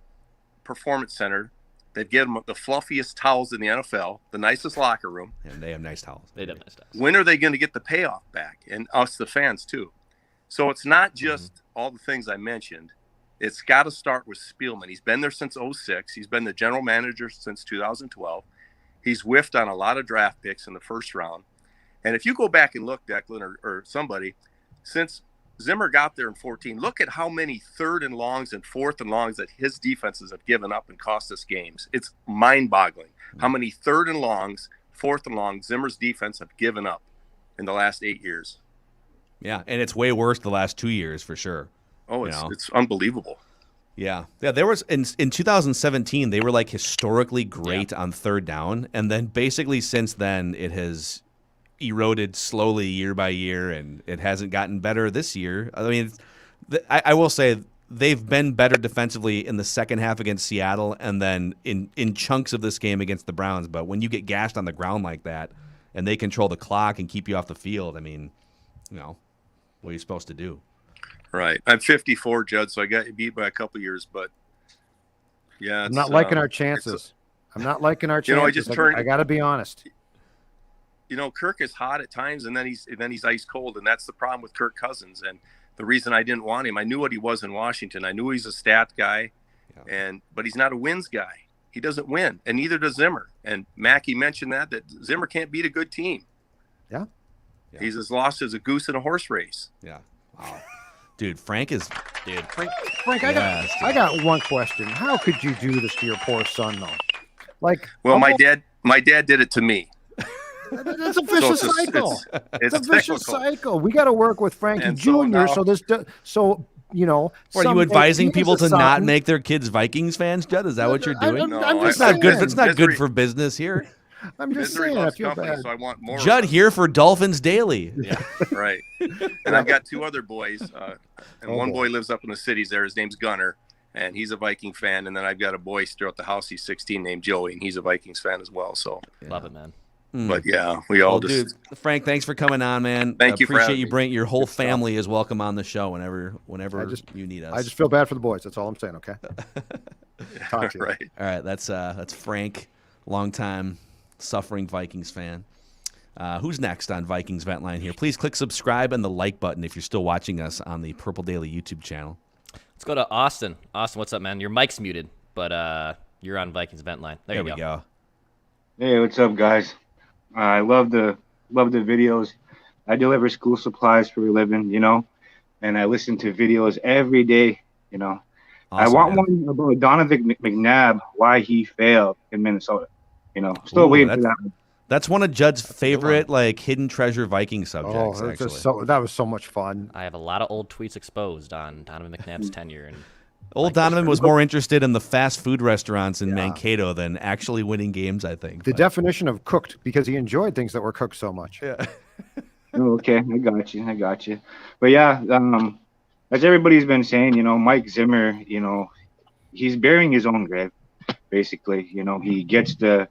performance center. They've given him the fluffiest towels in the NFL, the nicest locker room. And they have nice towels. They have nice towels. When are they going to get the payoff back? And us, the fans, too. So it's not just all the things I mentioned. It's got to start with Spielman. He's been there since 2006. He's been the general manager since 2012. He's whiffed on a lot of draft picks in the first round. And if you go back and look, Declan or somebody, since Zimmer got there in 2014, look at how many 3rd and longs and 4th and longs that his defenses have given up and cost us games. It's mind-boggling how many 3rd and longs, 4th and longs Zimmer's defense have given up in the last 8 years. Yeah, and it's way worse the last 2 years for sure. Oh, it's unbelievable. Yeah. There was in 2017 they were like historically great on 3rd down, and then basically since then it has eroded slowly year by year, and it hasn't gotten better this year. I mean, I will say they've been better defensively in the second half against Seattle, and then in chunks of this game against the Browns. But when you get gashed on the ground like that, and they control the clock and keep you off the field, I mean, what are you supposed to do? Right. I'm 54, Judd, so I got beat by a couple years, but yeah. I'm not liking our chances. I'm not liking our chances. I got to be honest. Kirk is hot at times, and then he's ice cold, and that's the problem with Kirk Cousins. And the reason I didn't want him, I knew what he was in Washington. I knew he's a stat guy, but he's not a wins guy. He doesn't win, and neither does Zimmer. And Mackey mentioned that Zimmer can't beat a good team. Yeah. He's as lost as a goose in a horse race. Yeah. Wow. Dude, Frank, Frank, I got one question. How could you do this to your poor son, though? My dad did it to me. It's a vicious cycle. It's a vicious cycle. We got to work with Frankie Jr. Are you advising people to not make their kids Vikings fans, Judd? Is that what you're doing? It's not good. It's not good for business here. I'm just saying. I feel bad. So I want more. Judd here for Dolphins Daily. Yeah, right. And I've got 2 other boys, and one boy lives up in the cities there. His name's Gunner, and he's a Viking fan. And then I've got a boy still at the house. He's 16, named Joey, and he's a Vikings fan as well. So love it, man. But yeah, we all dude, Frank, thanks for coming on, man. Thank you. Appreciate you bringing your whole family is welcome on the show whenever you need us. I just feel bad for the boys. That's all I'm saying. Okay. Talk to you. Right. All right. That's Frank, longtime suffering Vikings fan. Who's next on Vikings Vent Line here? Please click subscribe and the like button if you're still watching us on the Purple Daily YouTube channel. Let's go to Austin. Austin, what's up, man? Your mic's muted, but you're on Vikings Vent Line. There we go. Hey, what's up, guys? I love the videos. I deliver school supplies for a living, and I listen to videos every day, Awesome, I want one about Donovan McNabb, why he failed in Minnesota. Still waiting for that one. That's one of Judd's favorite hidden treasure Viking subjects. That was so much fun. I have a lot of old tweets exposed on Donovan McNabb's tenure. And Old Donovan was more interested in the fast food restaurants in Mankato than actually winning games, I think. The definition of cooked, because he enjoyed things that were cooked so much. Yeah. Okay, I got you. But yeah, as everybody's been saying, Mike Zimmer, he's burying his own grave, basically. He gets the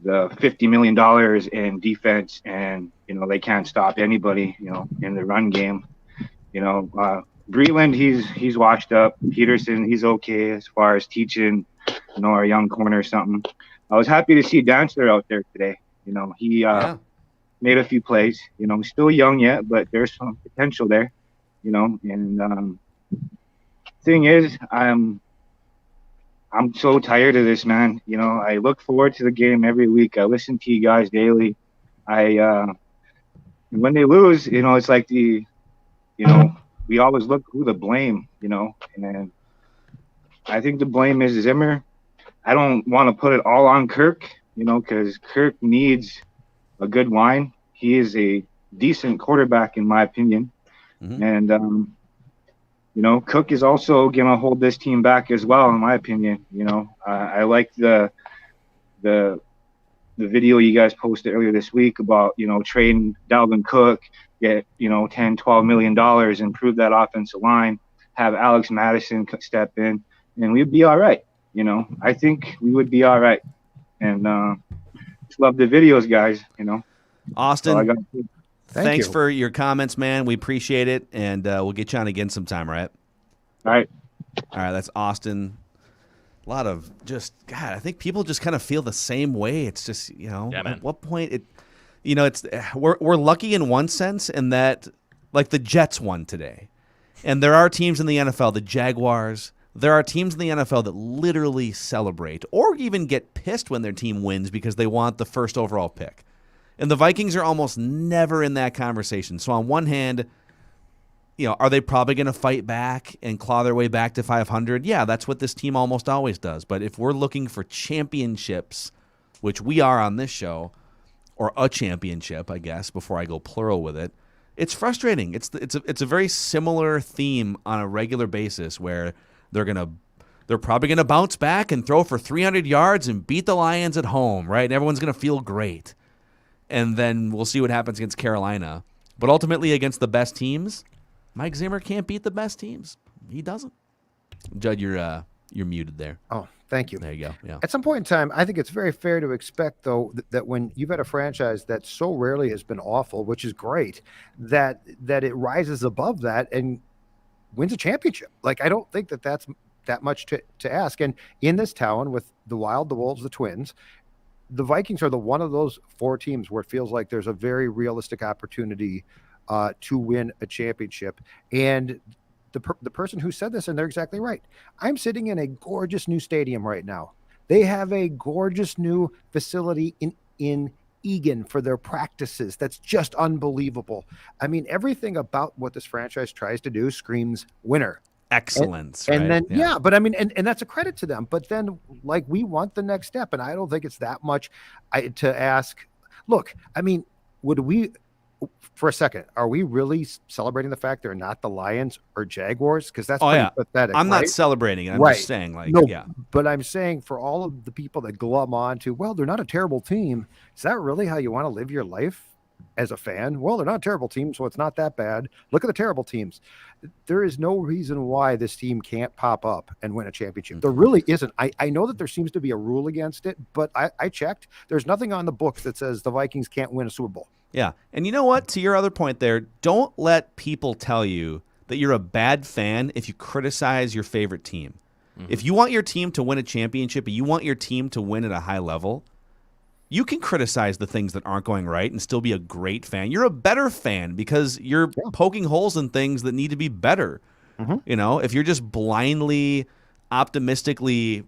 $50 million in defense, and they can't stop anybody, in the run game. Breland, he's washed up. Peterson, he's okay as far as teaching, our young corner or something. I was happy to see Dantzler out there today. He made a few plays. He's still young yet, but there's some potential there. And thing is, I'm so tired of this, man. I look forward to the game every week. I listen to you guys daily. When they lose, it's like we always look who to blame, and I think the blame is Zimmer. I don't want to put it all on Kirk, because Kirk needs a good line. He is a decent quarterback, in my opinion. Mm-hmm. And, Cook is also going to hold this team back as well, in my opinion. I like the the video you guys posted earlier this week about, trading Dalvin Cook, get, 10, $12 million, improve that offensive line, have Alex Madison step in, and we'd be all right. I think we would be all right. And just love the videos, guys. Austin, thanks you for your comments, man. We appreciate it, and we'll get you on again sometime, right? All right. That's Austin. A lot of God, I think people just kind of feel the same way. It's just, at what point we're lucky in one sense in that, like, the Jets won today. And there are teams in the NFL, the Jaguars, there are teams in the NFL that literally celebrate or even get pissed when their team wins because they want the first overall pick. And the Vikings are almost never in that conversation. So on one hand, are they probably going to fight back and claw their way back to 500? Yeah, that's what this team almost always does. But if we're looking for championships, which we are on this show, or a championship, I guess, before I go plural with it, it's frustrating. It's a very similar theme on a regular basis where they're probably gonna bounce back and throw for 300 yards and beat the Lions at home, right? And everyone's gonna feel great. And then we'll see what happens against Carolina. But ultimately, against the best teams, Mike Zimmer can't beat the best teams. He doesn't. Judd, you're muted there. Oh, thank you. There you go. Yeah. At some point in time, I think it's very fair to expect, though, that when you've had a franchise that so rarely has been awful, which is great, that it rises above that and wins a championship. Like, I don't think that's that much to ask. And in this town with the Wild, the Wolves, the Twins, the Vikings are one of those four teams where it feels like there's a very realistic opportunity to win a championship. And the person who said this, and they're exactly right. I'm sitting in a gorgeous new stadium right now. They have a gorgeous new facility in Egan for their practices. That's just unbelievable. I mean, everything about what this franchise tries to do screams winner. Excellence. And right? then, but I mean, and that's a credit to them. But then, like, we want the next step. And I don't think it's that much to ask. Look, I mean, would we, for a second, are we really celebrating the fact they're not the Lions or Jaguars? Because that's pretty pathetic. I'm right? not celebrating it. I'm just saying, But I'm saying for all of the people that glom on to, well, they're not a terrible team. Is that really how you want to live your life as a fan? Well, they're not a terrible team, so it's not that bad. Look at the terrible teams. There is no reason why this team can't pop up and win a championship. There really isn't. I know that there seems to be a rule against it, but I checked. There's nothing on the books that says the Vikings can't win a Super Bowl. Yeah. And you know what? To your other point there, don't let people tell you that you're a bad fan if you criticize your favorite team. Mm-hmm. If you want your team to win a championship and you want your team to win at a high level, you can criticize the things that aren't going right and still be a great fan. You're a better fan because you're poking holes in things that need to be better. Mm-hmm. If you're just blindly, optimistically,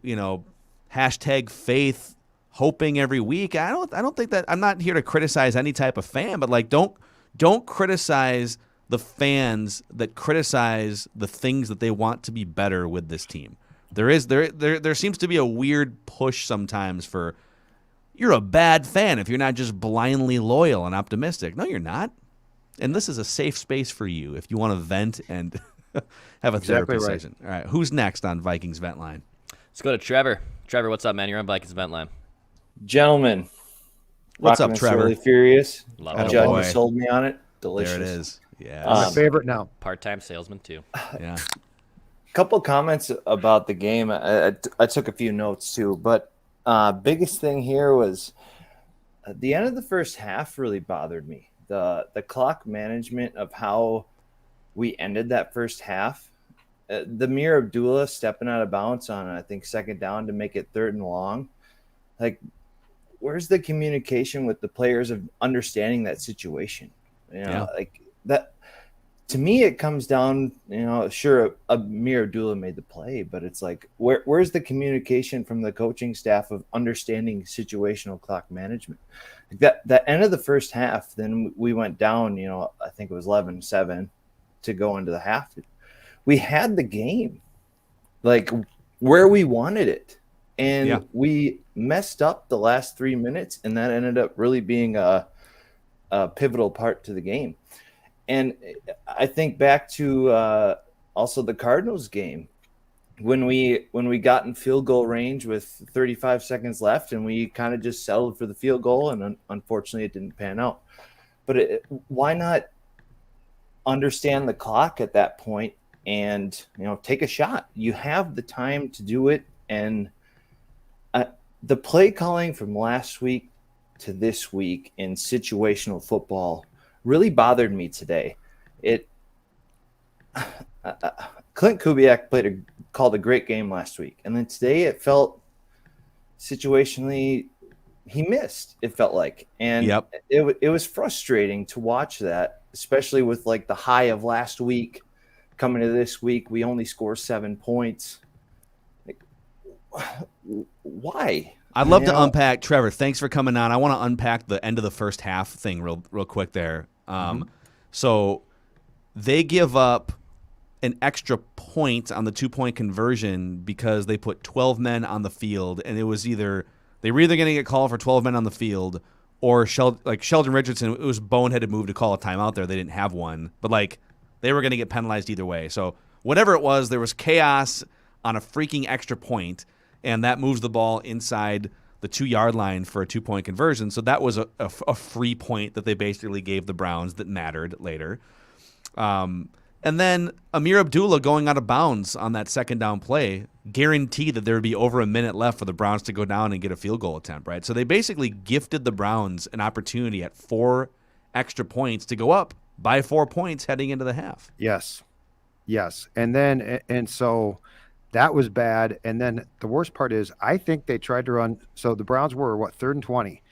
hashtag faith, hoping every week, I don't think that. I'm not here to criticize any type of fan, but like don't criticize the fans that criticize the things that they want to be better with this team. There seems to be a weird push sometimes for, you're a bad fan if you're not just blindly loyal and optimistic. No, you're not. And this is a safe space for you if you want to vent and have a therapy session. All right, who's next on Vikings Vent Line? Let's go to Trevor. Trevor, what's up, man? You're on Vikings Vent Line. Gentlemen, what's up, Trevor? Really furious. Love Judd, you sold me on it. Delicious. There it is. Yeah, my favorite now. Part-time salesman too. Yeah. Couple comments about the game. I took a few notes too, but biggest thing here was the end of the first half really bothered me. The clock management of how we ended that first half. The Mir Abdullah stepping out of bounds on, I think, second down to make it 3rd and long. Like, where's the communication with the players of understanding that situation? Like that. To me, it comes down, sure, Mir Abdullah made the play, but it's like, where's the communication from the coaching staff of understanding situational clock management? Like that end of the first half, then we went down, I think it was 11-7 to go into the half. We had the game, like, where we wanted it. And we messed up the last 3 minutes, and that ended up really being a pivotal part to the game. And I think back to also the Cardinals game. when we got in field goal range with 35 seconds left, and we kind of just settled for the field goal, and unfortunately it didn't pan out. But why not understand the clock at that point and take a shot? You have the time to do it, and the play calling from last week to this week in situational football really bothered me today. Clint Kubiak called a great game last week, and then today it felt situationally he missed. It felt like, and it was frustrating to watch that, especially with like the high of last week coming to this week. We only score 7 points. Why? I'd love to unpack, Trevor. Thanks for coming on. I want to unpack the end of the first half thing real quick there. So they give up an extra point on the 2-point conversion because they put 12 men on the field, and it was they were either going to get called for 12 men on the field, or Sheldon Richardson. It was boneheaded move to call a timeout there. They didn't have one, but they were going to get penalized either way. So whatever it was, there was chaos on a freaking extra point, and that moves the ball inside the 2-yard line for a 2-point conversion. So that was a free point that they basically gave the Browns that mattered later. And then Amir Abdullah going out of bounds on that second down play guaranteed that there would be over a minute left for the Browns to go down and get a field goal attempt, right? So they basically gifted the Browns an opportunity at 4 extra points to go up by 4 points heading into the half. Yes. And so that was bad. And then the worst part is I think they tried to run. So the Browns were 3rd and 20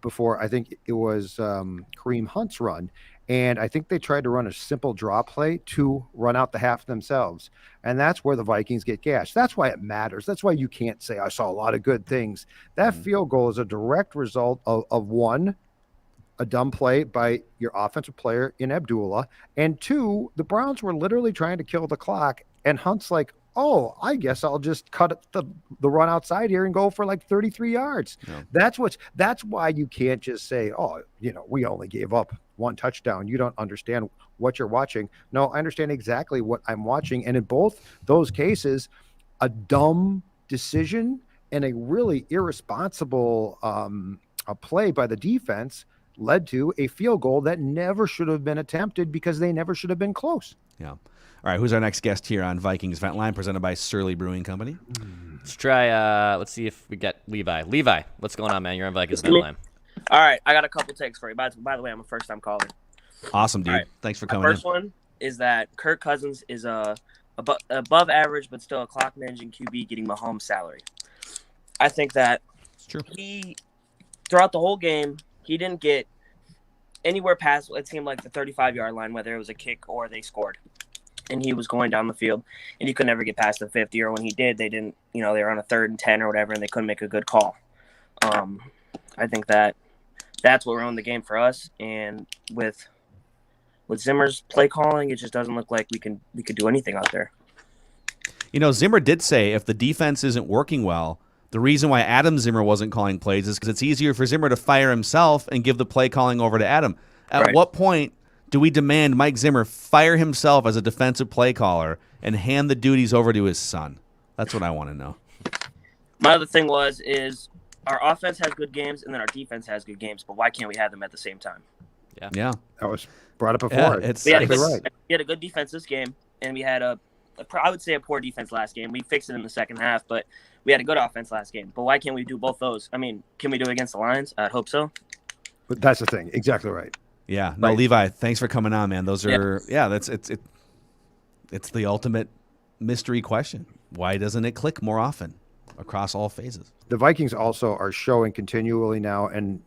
before, I think it was Kareem Hunt's run. And I think they tried to run a simple draw play to run out the half themselves. And that's where the Vikings get gashed. That's why it matters. That's why you can't say, I saw a lot of good things. That field goal is a direct result of one, a dumb play by your offensive player in Abdullah. And 2, the Browns were literally trying to kill the clock. And Hunt's like, oh, I guess I'll just cut the run outside here and go for 33 yards. Yeah. That's why you can't just say, oh, we only gave up 1 touchdown. You don't understand what you're watching. No, I understand exactly what I'm watching. And in both those cases, a dumb decision and a really irresponsible a play by the defense led to a field goal that never should have been attempted because they never should have been close. Yeah. All right, who's our next guest here on Vikings Vent Line, presented by Surly Brewing Company? Let's try, let's see if we got Levi. Levi, what's going on, man? You're on Vikings Vent Line. All right, I got a couple takes for you. By the way, I'm a first-time caller. Awesome, dude. Right. Thanks for coming My first one is that Kirk Cousins is above average, but still a clock-managing QB getting Mahomes' salary. I think that it's true. Throughout the whole game, he didn't get anywhere past, it seemed like, the 35-yard line, whether it was a kick or they scored. And he was going down the field, and he could never get past the 50. Or when he did, they didn't, they were on a 3rd and 10 or whatever, and they couldn't make a good call. I think that's what ruined the game for us. And with Zimmer's play calling, it just doesn't look like we could do anything out there. Zimmer did say if the defense isn't working well, the reason why Adam Zimmer wasn't calling plays is because it's easier for Zimmer to fire himself and give the play calling over to Adam. At what point do we demand Mike Zimmer fire himself as a defensive play caller and hand the duties over to his son? That's what I want to know. My other thing is our offense has good games and then our defense has good games, but why can't we have them at the same time? Yeah. That was brought up before. Yeah, we had a good defense this game, and we had I would say a poor defense last game. We fixed it in the second half, but we had a good offense last game. But why can't we do both those? I mean, can we do it against the Lions? I'd hope so. But that's the thing. Exactly right. Yeah. No, right. Levi, thanks for coming on, man. Those are it's the ultimate mystery question. Why doesn't it click more often across all phases? The Vikings also are showing continually now, and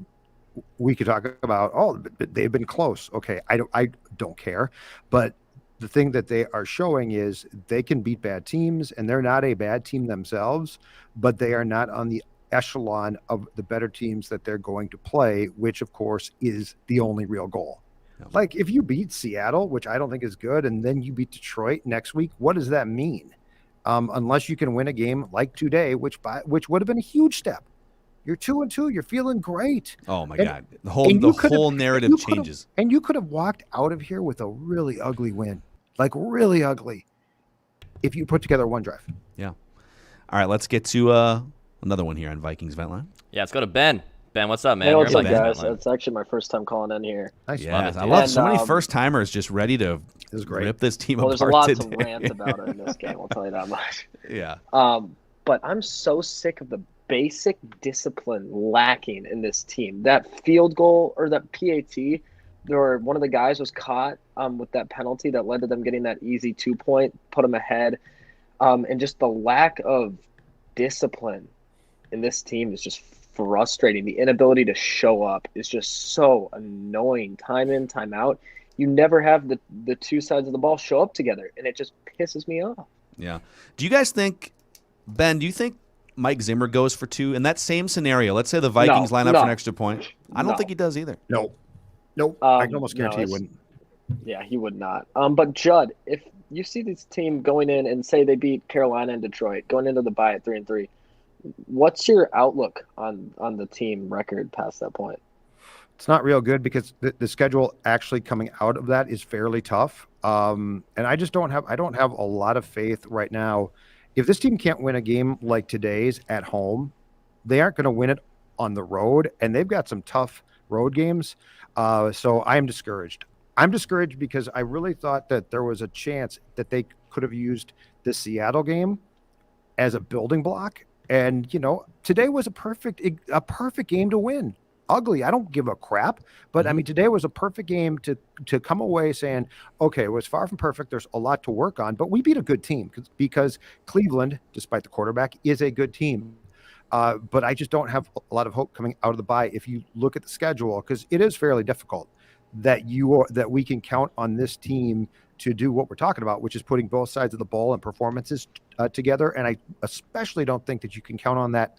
we could talk about, they've been close. Okay, I don't care. But the thing that they are showing is they can beat bad teams, and they're not a bad team themselves, but they are not on the echelon of the better teams that they're going to play, which of course is the only real goal. Yeah. Like if you beat Seattle, which I don't think is good, and then you beat Detroit next week, what does that mean? Unless you can win a game like today, which would have been a huge step. You're 2-2. You're feeling great. Oh my God! The whole narrative changes. And you could have walked out of here with a really ugly win, like really ugly. if you put together one drive. Yeah. All right, let's get to another one here on Vikings Vent Line. Yeah, let's go to Ben. Ben, what's up, man? Hey, what's You're up, on Vikings guys? Vent Line. It's actually my first time calling in here. Nice. Yeah, I love so many first timers just ready to rip this team well, apart. there's a lot today. to rant about in this game. I'll tell you that much. Yeah. But I'm so sick of the basic discipline lacking in this team. That field goal or that PAT, where one of the guys was caught with that penalty that led to them getting that easy 2-point, put them ahead, and just the lack of discipline in this team is just frustrating. The inability to show up is just so annoying. Time in, time out. You never have the two sides of the ball show up together, and it just pisses me off. Yeah. Do you guys think, Ben, do you think Mike Zimmer goes for 2 in that same scenario? Let's say the Vikings line up for an extra point. I don't think he does either. No. I can almost guarantee he wouldn't. Yeah, he would not. But Judd, if you see this team going in and say they beat Carolina and Detroit, going into the bye at 3-3, what's your outlook on the team record past that point? It's not real good because the schedule actually coming out of that is fairly tough. And I don't have a lot of faith right now. If this team can't win a game like today's at home, they aren't going to win it on the road, and they've got some tough road games. So I am discouraged. I'm discouraged because I really thought that there was a chance that they could have used the Seattle game as a building block. And, today was a perfect game to win. Ugly. I don't give a crap. But, I mean, today was a perfect game to come away saying, okay, it was far from perfect. There's a lot to work on. But we beat a good team because Cleveland, despite the quarterback, is a good team. But I just don't have a lot of hope coming out of the bye. If you look at the schedule, because it is fairly difficult, that we can count on this team to do what we're talking about, which is putting both sides of the ball and performances together. And I especially don't think that you can count on that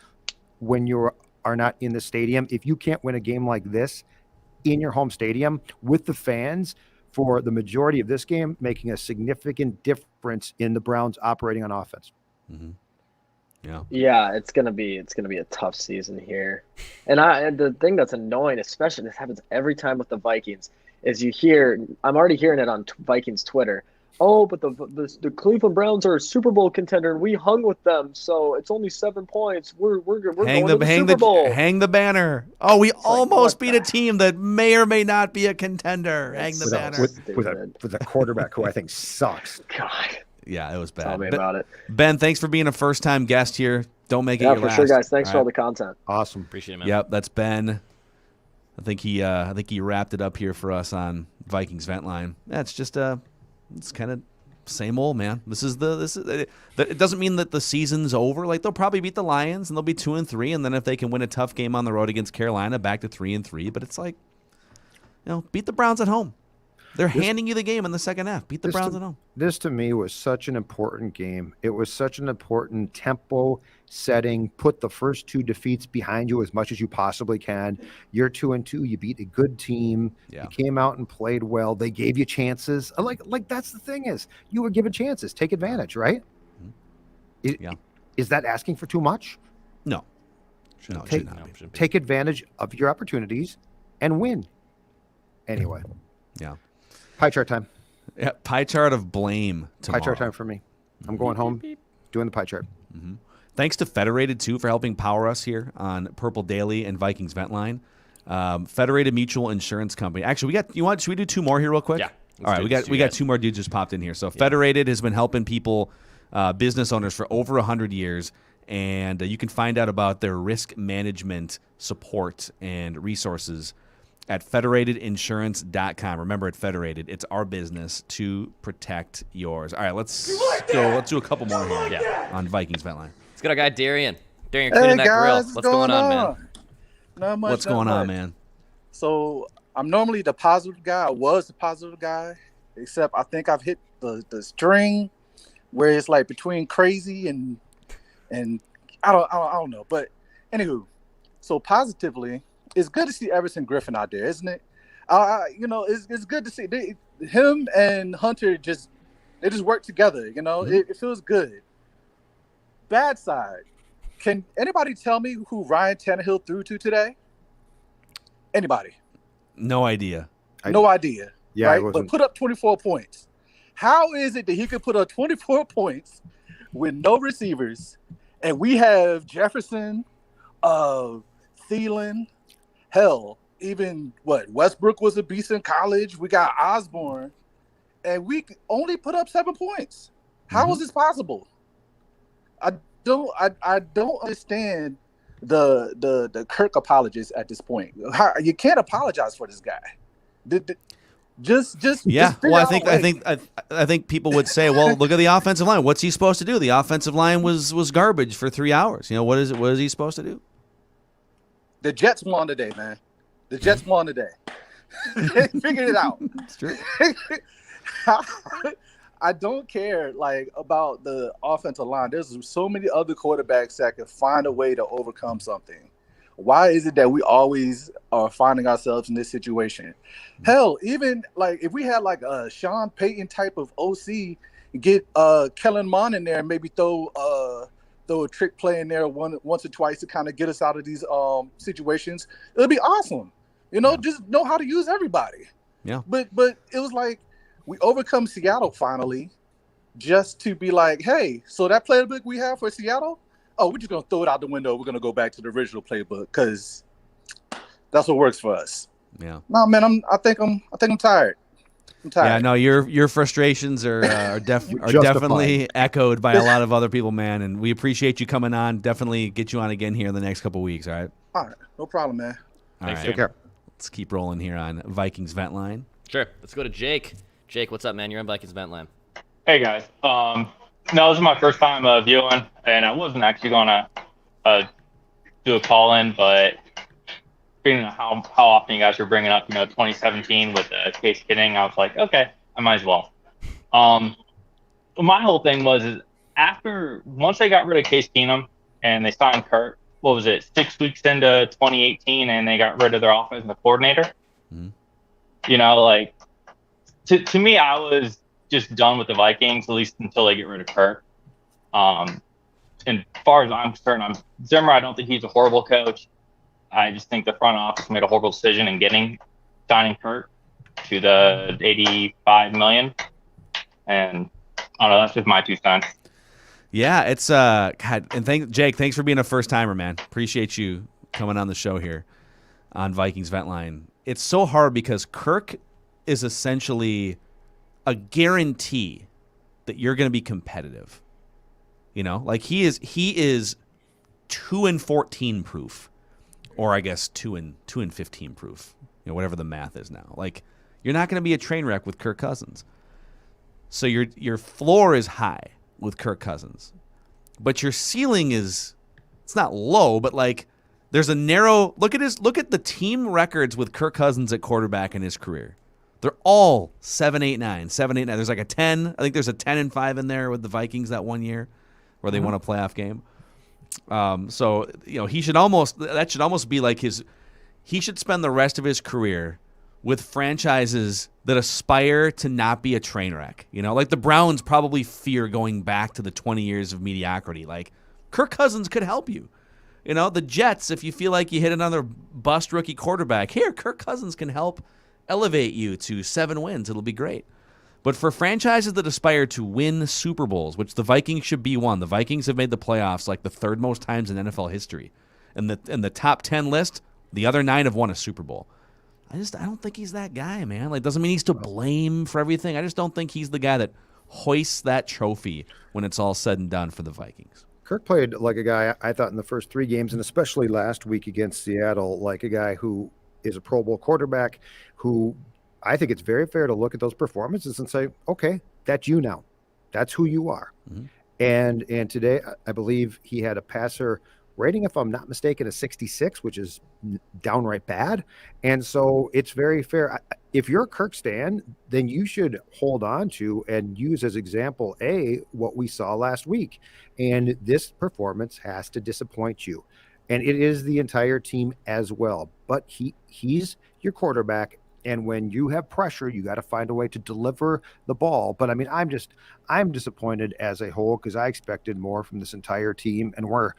when you are not in the stadium. If you can't win a game like this in your home stadium with the fans for the majority of this game, making a significant difference in the Browns operating on offense. Mm-hmm. Yeah, it's gonna be a tough season here, and the thing that's annoying, especially this happens every time with the Vikings, is I'm already hearing it on Vikings Twitter. Oh, but the Cleveland Browns are a Super Bowl contender, and we hung with them, so it's only 7 points. We're going to the Super Bowl. Hang the banner. Oh, we almost beat a team that may or may not be a contender. Hang the banner with a quarterback who I think sucks. God. Yeah, it was bad. Tell me about it. Ben, thanks for being a first-time guest here. Don't make it your last. Yeah, for sure, guys. Thanks for all the content. Awesome. Appreciate it, man. Yep, that's Ben. I think he wrapped it up here for us on Vikings Vent Line. Yeah, it's just it's kind of same old, man. It doesn't mean that the season's over. Like, they'll probably beat the Lions and they'll be 2-3, and then if they can win a tough game on the road against Carolina, back to 3-3. But it's like, beat the Browns at home. They're handing you the game in the second half. Beat the Browns at home. This, to me, was such an important game. It was such an important tempo setting. Put the first 2 defeats behind you as much as you possibly can. You're 2-2. You beat a good team. Yeah. You came out and played well. They gave you chances. Like that's the thing is, you were given chances. Take advantage, right? Yeah. Is that asking for too much? No. No, it should not be. Take advantage of your opportunities and win. Anyway. Yeah. Pie chart time. Yeah, pie chart of blame tomorrow. Pie chart time for me. I'm going home, doing the pie chart. Mm-hmm. Thanks to Federated, too, for helping power us here on Purple Daily and Vikings Vent Line. Federated Mutual Insurance Company. Actually, should we do 2 more here real quick? Yeah. All right, we got 2 more dudes just popped in here. So Federated has been helping people, business owners, for over 100 years. And you can find out about their risk management support and resources at federatedinsurance.com. Remember, at Federated, it's our business to protect yours. All right, let's go. Let's do a couple more here on Vikings Vent Line. Let's get our guy Darian. Darian, cleaning that grill. What's going on, man? Not much. What's going on, man? So I'm normally the positive guy. I was the positive guy, except I think I've hit the string where it's like between crazy and I don't know. But anywho, so positively, it's good to see Everson Griffin out there, isn't it? It's good to see him and Hunter just work together. It feels good. Bad side. Can anybody tell me who Ryan Tannehill threw to today? Anybody? No idea. No idea. Yeah, right? But put up 24 points. How is it that he could put up 24 points with no receivers, and we have Jefferson, Thielen, hell, even Westbrook was a beast in college. We got Osborne, and we only put up 7 points. How is this possible? I don't understand the Kirk apologists at this point. You can't apologize for this guy. Just well, I think people would say, well, look at the offensive line. What's he supposed to do? The offensive line was garbage for 3 hours. What is he supposed to do? The Jets won today, man. The Jets won today. They figured it out. It's true. I don't care about the offensive line. There's so many other quarterbacks that can find a way to overcome something. Why is it that we always are finding ourselves in this situation? Hell, even if we had a Sean Payton type of OC, get Kellen Mond in there and maybe throw a trick play in there once or twice to kind of get us out of these situations, it'll be awesome. Just know how to use everybody. Yeah. But it was we overcome Seattle finally, just to be hey, so that playbook we have for Seattle, we're just gonna throw it out the window. We're gonna go back to the original playbook because that's what works for us. Yeah. No, man, I think I'm tired. I'm tired. Yeah, no, your frustrations are definitely echoed by a lot of other people, man. And we appreciate you coming on. Definitely get you on again here in the next couple of weeks. All right. All right, no problem, man. All right. Take care. Let's keep rolling here on Vikings Vent Line. Sure. Let's go to Jake. Jake, what's up, man? You're on Vikings Vent Line. Hey guys. No, this is my first time viewing, and I wasn't actually gonna do a call in, but being how often you guys were bringing up 2017 with Case Keenum, I was like, okay, I might as well. My whole thing was once they got rid of Case Keenum and they signed Kurt, what was it, 6 weeks into 2018, and they got rid of their offensive coordinator. To me, I was just done with the Vikings, at least until they get rid of Kurt. And as far as I'm concerned, Zimmer, I don't think he's a horrible coach. I just think the front office made a horrible decision in signing Kurt to the $85 million. And I don't know, that's just my 2 cents. Yeah, it's God, and Jake, thanks for being a first timer, man. Appreciate you coming on the show here on Vikings Vent Line. It's so hard because Kirk is essentially a guarantee that you're going to be competitive. He is 2-14 proof, or I guess 2-15 proof. Whatever the math is now. You're not going to be a train wreck with Kirk Cousins. So your floor is high with Kirk Cousins, but your ceiling it's not low, but there's a narrow look at the team records with Kirk Cousins at quarterback in his career. They're all 7-8-9, 7-8-9. There's a 10. I think there's a 10-5 in there with the Vikings that one year where they won a playoff game. So he should almost be he should spend the rest of his career with franchises that aspire to not be a train wreck. The Browns probably fear going back to the 20 years of mediocrity. Kirk Cousins could help you. The Jets, if you feel like you hit another bust rookie quarterback, here, Kirk Cousins can help elevate you to 7 wins. It'll be great. But for franchises that aspire to win Super Bowls, which the Vikings should be one, the Vikings have made the playoffs the third most times in NFL history. In the top 10 list, the other 9 have won a Super Bowl. I don't think he's that guy, man. Doesn't mean he's to blame for everything. I just don't think he's the guy that hoists that trophy when it's all said and done for the Vikings. Kirk played like a guy, I thought, in the first 3 games, and especially last week against Seattle, like a guy who is a Pro Bowl quarterback, who I think it's very fair to look at those performances and say, okay, that's you now. That's who you are. Mm-hmm. And today, I believe he had a passer rating, if I'm not mistaken, a 66, which is downright bad. And so it's very fair. If you're a Kirk stan, then you should hold on to and use as example what we saw last week. And this performance has to disappoint you. And it is the entire team as well. But he's your quarterback. And when you have pressure, you got to find a way to deliver the ball. But I'm disappointed as a whole because I expected more from this entire team. And we're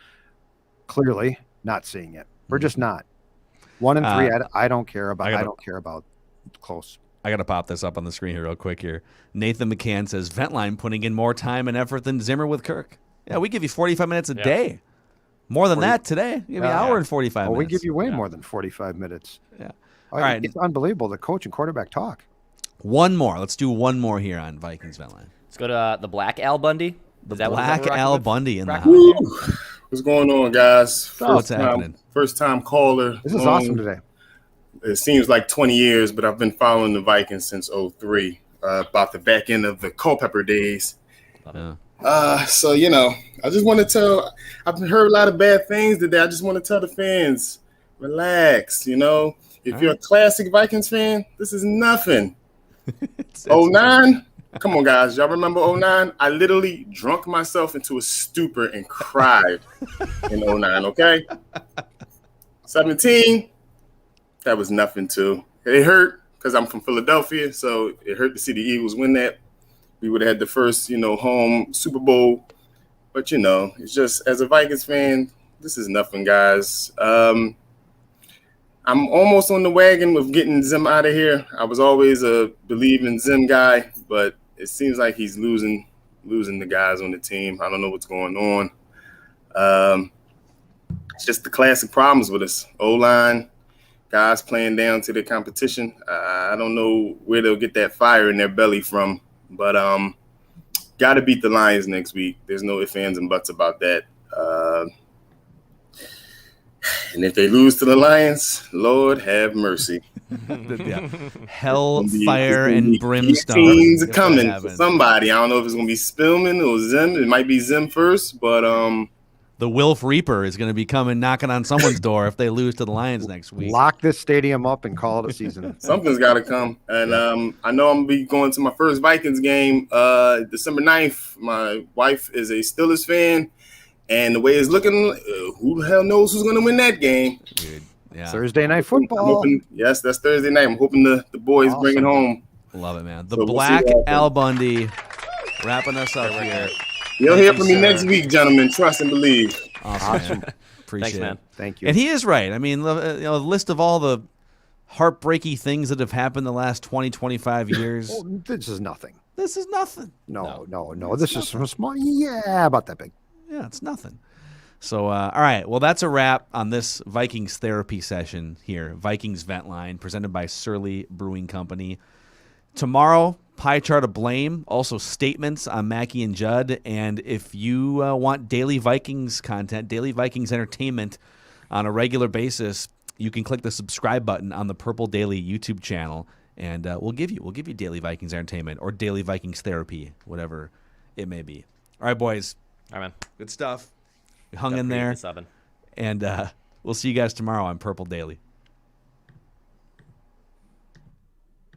clearly not seeing it. We're just not. 1-3. I don't care about. I don't care about close. I got to pop this up on the screen here real quick here. Nathan McCann says, Ventline putting in more time and effort than Zimmer with Kirk. Yeah, we give you 45 minutes a day. More than that today. We give you an hour and 45 minutes. We give you way more than 45 minutes. Yeah. All right. It's unbelievable, the coach and quarterback talk. One more. Let's do one more here on Vikings Ventline. Let's go to the Black Al Bundy. The Black Al Bundy in the house. Woo! What's going on, guys? What's happening? First time caller. This is awesome today. It seems like 20 years, but I've been following the Vikings since 03, about the back end of the Culpepper days. So, you know, I just want to tell, I've heard a lot of bad things today. I just want to tell the fans, relax, you know. If you're a classic Vikings fan, this is nothing. 09, come on, guys. Y'all remember 09? I literally drunk myself into a stupor and cried in 09, okay? 17, that was nothing, too. It hurt because I'm from Philadelphia, so it hurt to see the Eagles win that. We would have had the first, you know, home Super Bowl. But, you know, it's just, as a Vikings fan, this is nothing, guys. I'm almost on the wagon with getting Zim out of here. I was always a believing Zim guy, but it seems like he's losing the guys on the team. I don't know what's going on. It's just the classic problems with us. O-line, guys playing down to the competition. I don't know where they'll get that fire in their belly from, but got to beat the Lions next week. There's no ifs, ands, and buts about that. And if they lose to the Lions, Lord have mercy. Hell, fire, and brimstone. Teams are coming for somebody. I don't know if it's going to be Spillman or Zim. It might be Zim first, but the Wilf Reaper is going to be coming knocking on someone's door if they lose to the Lions next week. Lock this stadium up and call it a season. Something's got to come. And I know I'm going to be going to my first Vikings game December 9th. My wife is a Steelers fan. And the way it's looking, who the hell knows who's going to win that game? Dude, yeah. Thursday night football. Yes, that's Thursday night. I'm hoping the boys bring it home. Love it, man. The Black Al Bundy wrapping us up here. You'll hear from me next week, gentlemen. Trust and believe. Awesome. Man. Appreciate Thanks, man. it. Thank you. And he is right. I mean, the list of all the heartbreaky things that have happened the last 20, 25 years. Oh, this is nothing. This is nothing. No. This is from small. Yeah, about that big. Yeah, it's nothing. So, all right. Well, that's a wrap on this Vikings therapy session here. Vikings Vent Line, presented by Surly Brewing Company. Tomorrow, Pie Chart of Blame, also statements on Mackie and Judd. And if you want daily Vikings content, daily Vikings entertainment on a regular basis, you can click the subscribe button on the Purple Daily YouTube channel, and we'll give you daily Vikings entertainment or daily Vikings therapy, whatever it may be. All right, boys. All right, man. Good stuff. We hung in there. And we'll see you guys tomorrow on Purple Daily.